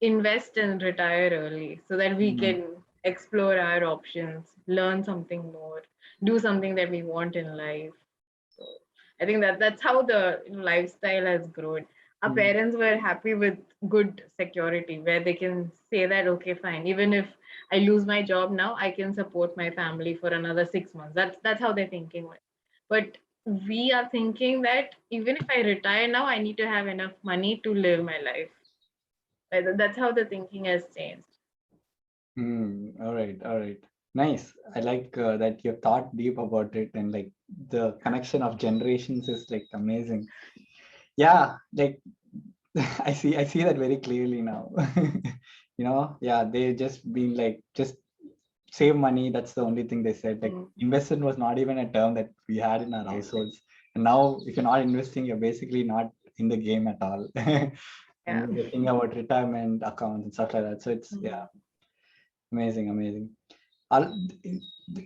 invest and retire early so that we Mm. can explore our options, learn something more, do something that we want in life. So I think that's how the lifestyle has grown. our parents were happy with good security where they can say that, okay, fine, even if I lose my job now, I can support my family for another 6 months. That's how they're thinking. But we are thinking that even if I retire now, I need to have enough money to live my life. That's how the thinking has changed. All right, all right. Nice. I like that you've thought deep about it, and like the connection of generations is like amazing. Yeah, like I see that very clearly now. Yeah, they just been like just save money. That's the only thing they said. Like Mm. investment was not even a term that we had in our households. And now if you're not investing, you're basically not in the game at all. Yeah. And you're thinking about retirement accounts and stuff like that. So it's Mm. amazing, amazing.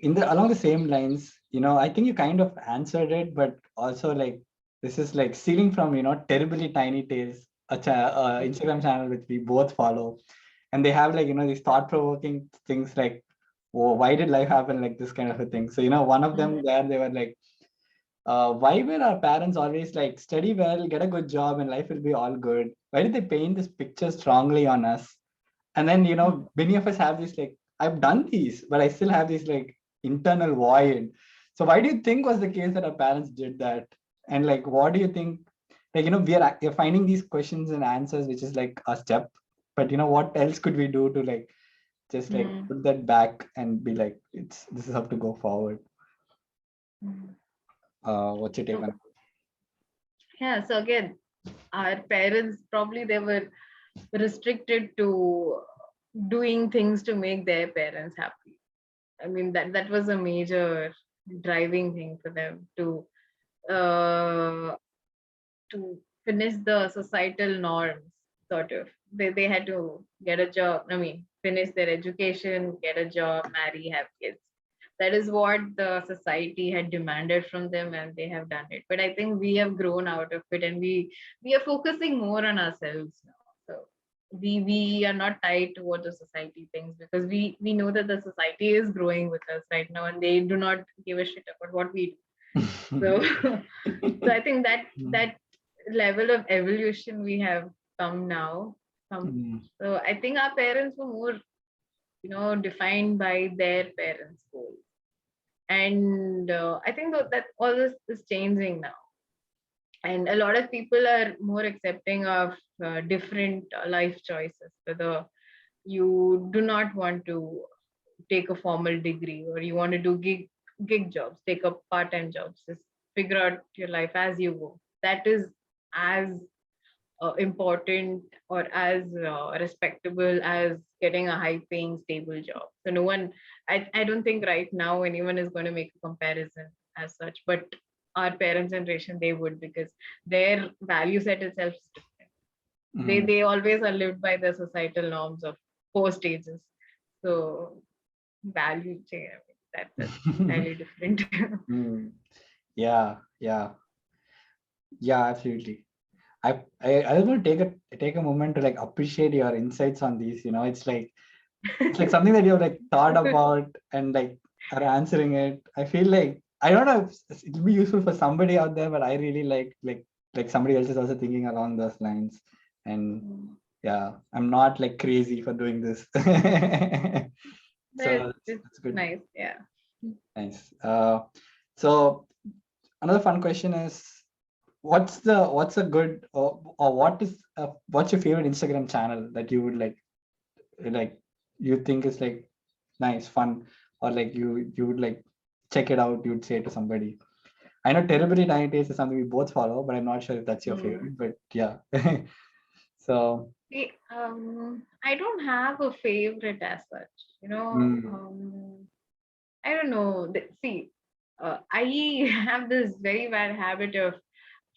In the along the same lines, I think you kind of answered it, but also like this is like stealing from terribly tiny tales, Instagram channel which we both follow, and they have like these thought-provoking things like, oh, why did life happen like this kind of a thing. So one of them there, they were like, why were our parents always like study well, get a good job, and life will be all good? Why did they paint this picture strongly on us? And then many of us have this like, I've done these, but I still have this like internal void. So why do you think was the case that our parents did that? And like, what do you think, like we're finding these questions and answers, which is like a step, but what else could we do to like just like Mm. put that back and be like, this is how to go forward? Mm. What's your take So, on yeah, so again, our parents probably they were restricted to doing things to make their parents happy. I mean that was a major driving thing for them uh, to finish the societal norms. Sort of, they had to get a job. I mean, finish their education, get a job, marry, have kids. That is what the society had demanded from them, and they have done it. But I think we have grown out of it, and we are focusing more on ourselves now. So we are not tied to what the society thinks, because we know that the society is growing with us right now, and they do not give a shit about what we do. So so I think that level of evolution we have come now. So I think our parents were more defined by their parents' goals. And I think that all this is changing now, and a lot of people are more accepting of different life choices, whether you do not want to take a formal degree, or you want to do gig jobs, take up part-time jobs, just figure out your life as you go. That is as important or as respectable as getting a high paying stable job. So no one, I don't think right now anyone is going to make a comparison as such, but our parents generation, they would, because their value set itself is different. They always are lived by the societal norms of 4 stages. So value change, that's entirely different. Yeah, yeah, yeah, absolutely. I just want to take a moment to like appreciate your insights on these. It's like something that you've like thought about and like are answering it. I feel like I don't know if it'll be useful for somebody out there, but I really like somebody else is also thinking along those lines. And yeah, I'm not like crazy for doing this. But So it's that's good. nice, yeah. Nice. So another fun question is, what's a good or what's your favorite Instagram channel that you would like you think is like nice, fun, or like you would like check it out, you'd say to somebody. I know Terribly Tiny Taste is something we both follow, but I'm not sure if that's your Mm. favorite, but yeah. So See, I don't have a favorite as such. mm, I don't know. See, I have this very bad habit of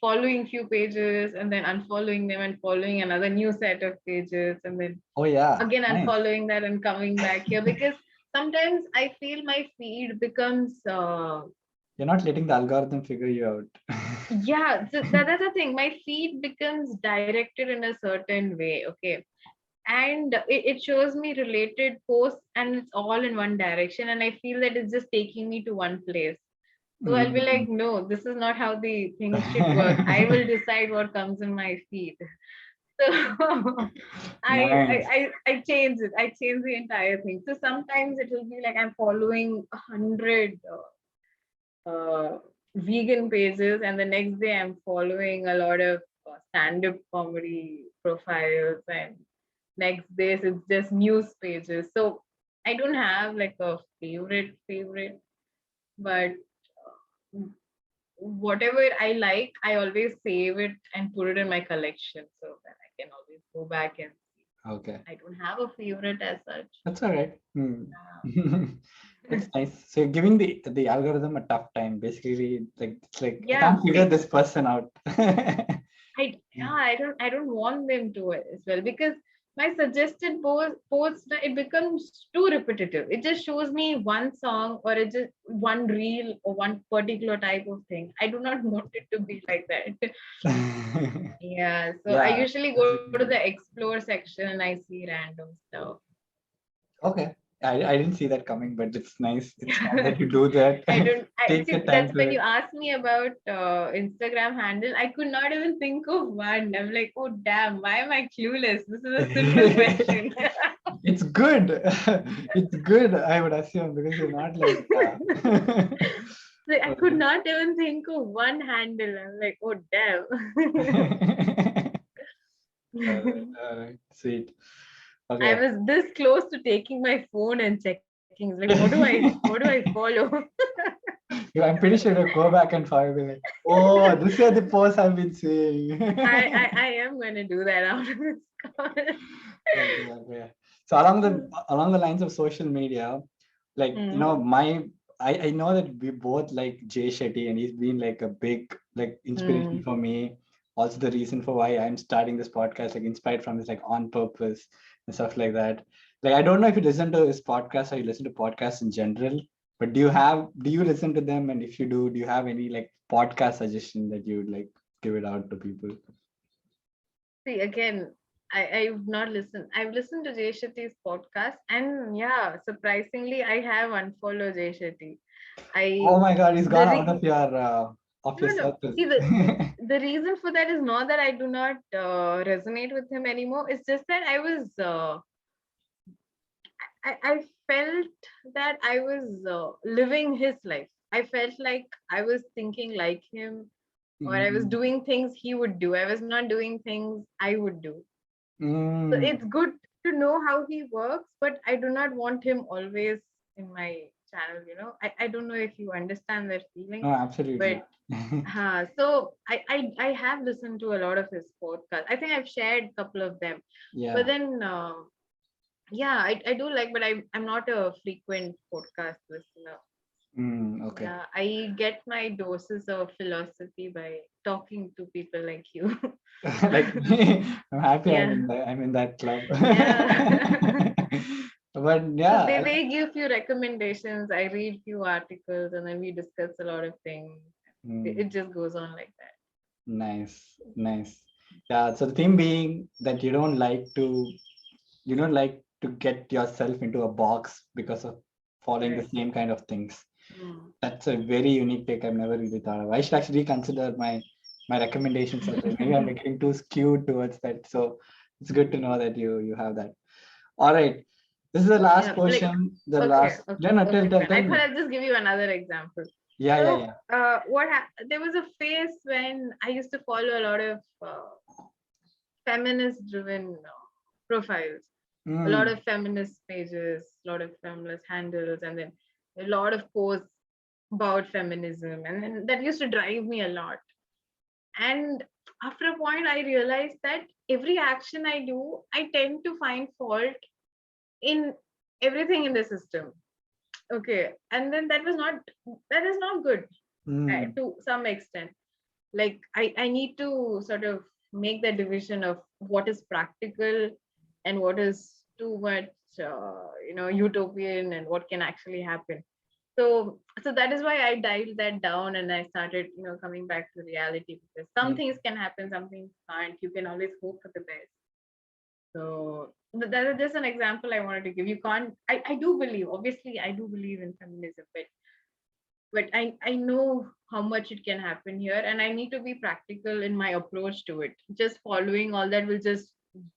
following few pages and then unfollowing them and following another new set of pages and then oh yeah, again nice. unfollowing that and coming back here, because sometimes I feel my feed becomes You're not letting the algorithm figure you out. yeah, so that's the thing. My feed becomes directed in a certain way, okay, and it shows me related posts, and it's all in one direction, and I feel that it's just taking me to one place. So I'll be like, Mm. no, this is not how the things should work. I will decide what comes in my feed. So Nice. I change it. I change the entire thing. So sometimes it will be like I'm following 100 vegan pages, and the next day I'm following a lot of stand-up comedy profiles, and next days it's just news pages. So I don't have like a favorite, but whatever I like, I always save it and put it in my collection so that I can always go back and see. Okay. I don't have a favorite as such. That's all right. That's nice. So you're giving the algorithm a tough time. Basically, like it's like I Yeah, can't figure this person out. I don't want them to as well, because my suggested post it becomes too repetitive. It just shows me one song, or it just one reel or one particular type of thing. I do not want it to be like that. Yeah, so I Yeah. usually go to the explore section and I see random stuff. Okay. I didn't see that coming, but it's nice. It's nice that you do that. I Take see, the time that's to when you it. asked me about Instagram handle. I could not even think of one. I'm like, oh damn, why am I clueless? This is a simple question. It's good. It's good, I would assume, because you're not like Like, I could okay. not even think of one handle. I'm like, oh damn. All right, sweet. I Okay. was this close to taking my phone and checking. It's like, what do I follow? I'm pretty sure you'll go back and find me like, oh, this is the post I've been seeing. I am going to do that after this call. Okay, okay. So along the lines of social media, like Mm, I know that we both like Jay Shetty, and he's been like a big like inspiration mm. for me. Also the reason for why I'm starting this podcast, like inspired from his like on purpose and stuff like that. Like I don't know if you listen to his podcast or you listen to podcasts in general, but do you listen to them? And if you do you have any like podcast suggestion that you would like give it out to people? See, again, I've not listened. I've listened to Jay Shetty's podcast, and yeah, surprisingly, I have unfollowed Jay Shetty. Oh I my God, he's the gone out re- of your No, no. circle. See, the reason for that is not that I do not resonate with him anymore. It's just that I felt that I was living his life. I felt like I was thinking like him, or I was Mm, doing things he would do. I was not doing things I would do. So mm. it's good to know how he works, but I do not want him always in my channel. I don't know if you understand that feeling, No, absolutely. but so I have listened to a lot of his podcasts. I think I've shared a couple of them, but Yeah. then yeah, I do like, but I'm not a frequent podcast listener. Okay. Yeah, I get my doses of philosophy by talking to people like you. Like me, I'm happy Yeah, I'm in that club. yeah. But So yeah, they give few recommendations. I read few articles, and then we discuss a lot of things. It mm, just goes on like that. nice, nice. Yeah. So the thing being that you don't like to get yourself into a box because of following the Correct. same kind of things. Mm. That's a very unique take. I've never really thought of. I should actually consider my recommendations as well. Maybe I'm getting too skewed towards that. So it's good to know that you have that. All right. This is the last Yeah, like question. The okay, last. okay, No, no, okay, fine. tell I thought me. I'd just give you another example. Yeah, yeah, So, yeah. there was a phase when I used to follow a lot of feminist-driven profiles, a lot Mm, of feminist pages, a lot of feminist handles, and then a lot of posts about feminism, and then that used to drive me a lot. And after a point, I realized that every action I do, I tend to find fault in everything in the system. Okay, and then that is not good mm, to some extent. Like I need to sort of make the division of what is practical and what is too much utopian, and what can actually happen. So that is why I dialed that down, and I started coming back to reality, because some mm, things can happen, some things can't. You can always hope for the best. So that is just an example I wanted to give. You can't. I do believe, obviously, I do believe in feminism, but but I know how much it can happen here, and I need to be practical in my approach to it. Just following all that will just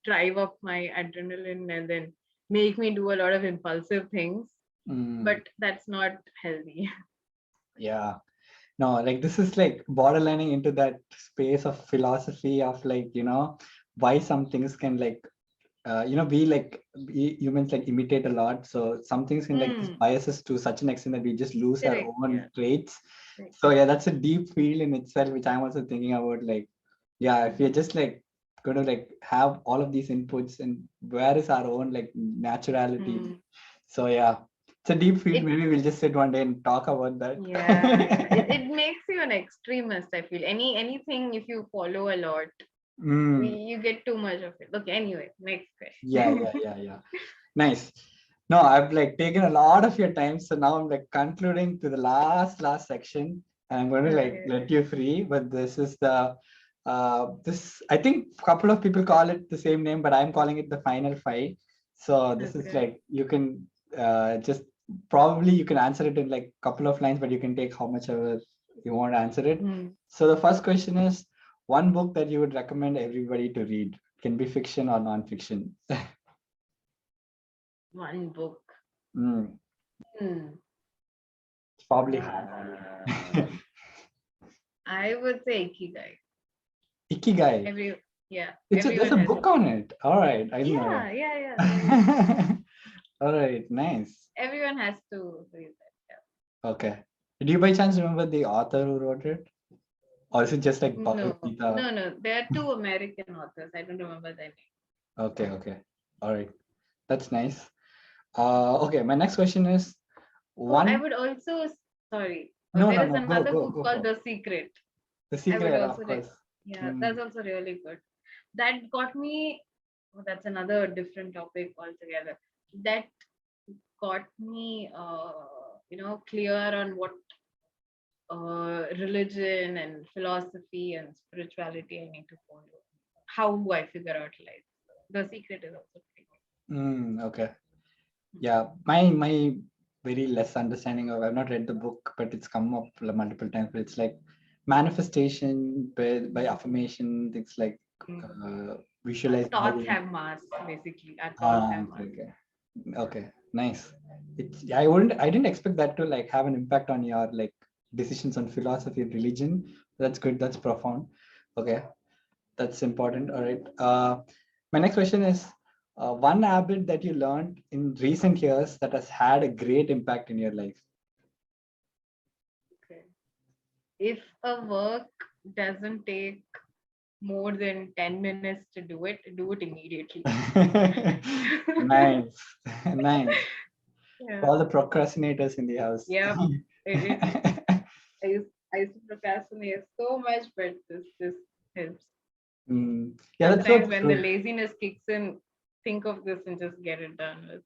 drive up my adrenaline and then make me do a lot of impulsive things, Mm, but that's not healthy. yeah. No, like this is like borderlining into that space of philosophy of like, why some things can like, we like humans like imitate a lot. So some things can like just Hmm. bias us to such an extent that we just lose our Correct. own Yeah. traits. Right. So yeah, that's a deep field in itself, which I'm also thinking about. Like, yeah, if you're just like going to like have all of these inputs, and where is our own like naturality? Hmm. So yeah, it's a deep field. It Maybe we'll just sit one day and talk about that. yeah. It makes you an extremist, I feel. Anything if you follow a lot, Mm, you get too much of it. Okay, anyway, next yeah, question. yeah, yeah, yeah. Nice. No, I've like taken a lot of your time, so now I'm like concluding to the last section, and I'm going to like Okay. let you free. But this is the this I think a couple of people call it the same name, but I'm calling it the final five. So this is Okay. like you can just probably you can answer it in like a couple of lines, but you can take how much ever you want to answer it. Hmm. So the first question is one book that you would recommend everybody to read. Can be fiction or non-fiction. One book. Mm, Hmm. it's probably hard for you. Uh, I would say Ikigai. Ikigai. Every yeah, There's everyone a has book a book. on it. All right, I didn't know Yeah, yeah, yeah. There is. that. All right, nice. Everyone has to read that. Okay. Do you by chance remember the author who wrote it, or is it just like Yeah. Bhagavad No, Gita? no, no. There are two American authors. I don't remember their name. Okay, okay. All right, that's nice. Okay. My next question is Oh, I one. would also. Sorry. No, There no, is no. Go, another go, book go called for The Secret. the I would secret. Of also. course. Yeah, Mm, that's also really good. That got me. Oh, that's another different topic altogether. That got me, clear on what religion and philosophy and spirituality I need to follow. How do I figure out life? The Secret is also pretty okay. good. Yeah, my very less understanding of I've not read the book, but it's come up multiple times. But it's like manifestation by affirmation, things like Mm. visualizing how Thoughts you. have mass, basically. Our thoughts have Okay, mass. okay, okay, nice. It's I didn't expect that to like have an impact on your like decisions on philosophy and religion. That's good. That's profound. Okay, that's important. All right. My next question is one habit that you learned in recent years that has had a great impact in your life. Okay. If a work doesn't take more than 10 minutes to do it immediately. Nice, nice. Yeah. All the procrastinators in the house. Yep. It, I used to procrastinate so much, but this helps. Yeah, that's so Sometimes when the true. laziness kicks in, think of this and just get it done with.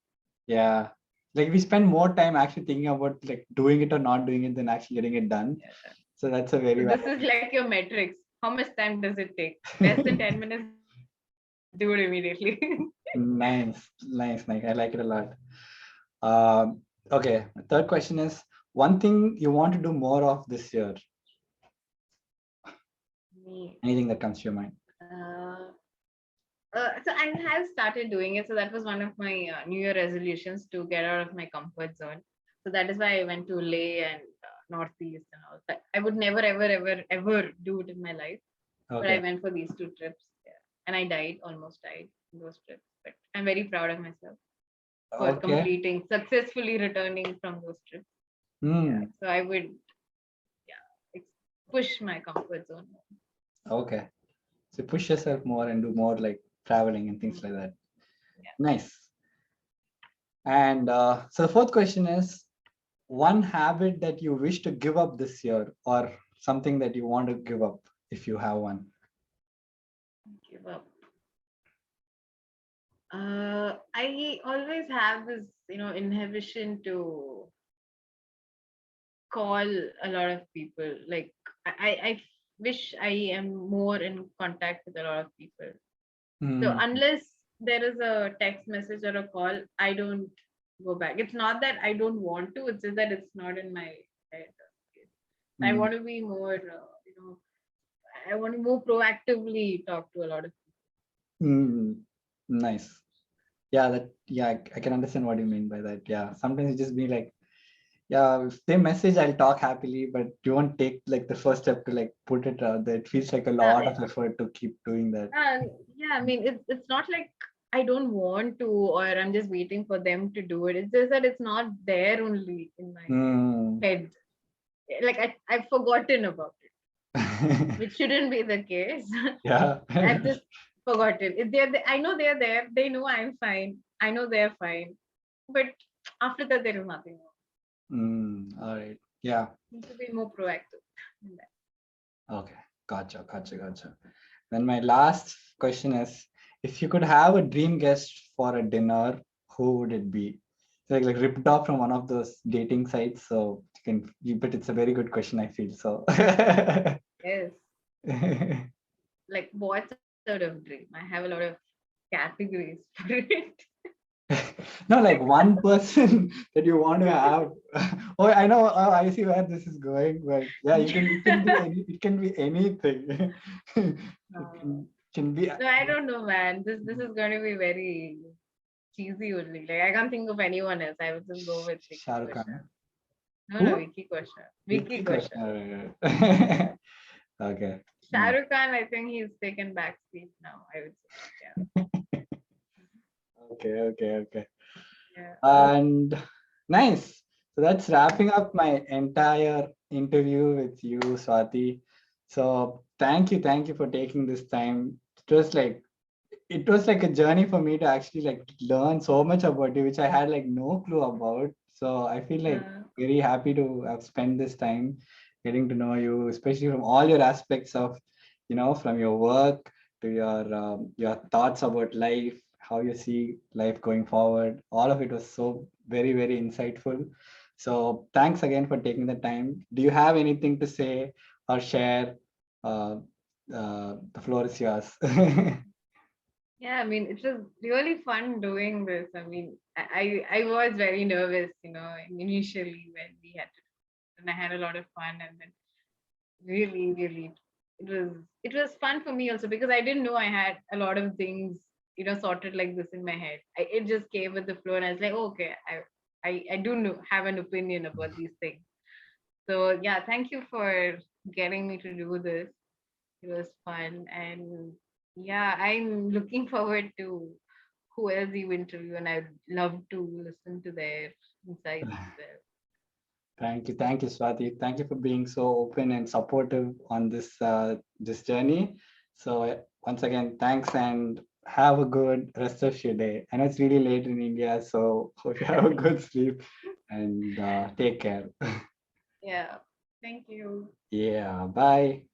Yeah, like we spend more time actually thinking about like doing it or not doing it than actually getting it done. Yeah. So that's a very So this valid. is like your metrics. How much time does it take? Less than 10 minutes, do it immediately. Nice, nice, nice. I like it a lot. Okay, third question is one thing you want to do more of this year. Me. Anything that comes to your mind. Uh, so I have started doing it. So that was one of my New Year resolutions to get out of my comfort zone. So that is why I went to Leh and Northeast and all that. I would never, ever, ever, ever do it in my life. But I Okay. went for these two trips. Yeah. And I almost died in those trips. But I'm very proud of myself for Okay. completing, successfully returning from those trips. Yeah. Hmm. So I would, yeah, push my comfort zone more. Okay. So push yourself more and do more like traveling and things Mm. like that. Yeah. Nice. And so the fourth question is one habit that you wish to give up this year or something that you want to give up if you have one. Give up. I always have this, inhibition to call a lot of people. Like I wish I am more in contact with a lot of people. So Hmm. unless there is a text message or a call, I don't go back. It's not that I don't want to, it's just that it's not in my head. I want to be more, I want to more proactively talk to a lot of Nice. Yeah, I can understand what you mean by that. Yeah, sometimes you just be like, yeah, if they message, I'll talk happily, but you won't take like the first step to like put it out there. It feels like a people. lot of effort to keep doing that. Yeah, I mean, it's not like I don't want to, or I'm just waiting for them to do it. It's just that it's not there only in my head. Like I've forgotten about it, which shouldn't be the case. Yeah. I've just forgotten. If I know they're there. They know I'm fine. I know they're fine. But after that, there is nothing more. All right. Yeah. Need to be more proactive in that. Okay. Gotcha. Then my last question is, if you could have a dream guest for a dinner, who would it be? It's like ripped off from one of those dating sites. So but it's a very good question, I feel so. Yes. Like what sort of dream? I have a lot of categories for it. No, like one person that you want to have. Oh, I know. Oh, I see where this is going. But yeah, it can be anything. Can be. No, I don't know, man. This is going to be very cheesy only. Like I can't think of anyone else. I would just go with Vicky Shah Rukh Kaushal. Khan. No, Who? Vicky Kaushal. Vicky Vicky Kaushal. Kaushal. Yeah. Okay. Shah Rukh Khan, I think he's taken back seat now. I would say, Okay. yeah. And nice. So that's wrapping up my entire interview with you, Swati. So thank you for taking this time. It was like a journey for me to actually like learn so much about you, which I had like no clue about. So I feel like very happy to have spent this time getting to know you, especially from all your aspects of, from your work to your thoughts about life, how you see life going forward. All of it was so very insightful. So thanks again for taking the time. Do you have anything to say or share? Uh, the floor is yours. Yeah, I mean, it was really fun doing this. I mean, I was very nervous, initially when we had to, and I had a lot of fun, and then really, it was fun for me also because I didn't know I had a lot of things, sorted like this in my head. It just came with the flow, and I was like, oh, okay, I do know, have an opinion about these things. So yeah, thank you for getting me to do this. It was fun. And yeah, I'm looking forward to who else you interview, and I'd love to listen to their insights as well. Thank you, Swati. Thank you for being so open and supportive on this journey. So once again, thanks and have a good rest of your day. I know it's really late in India, so hope you have a good sleep and take care. Yeah. Thank you. Yeah, bye.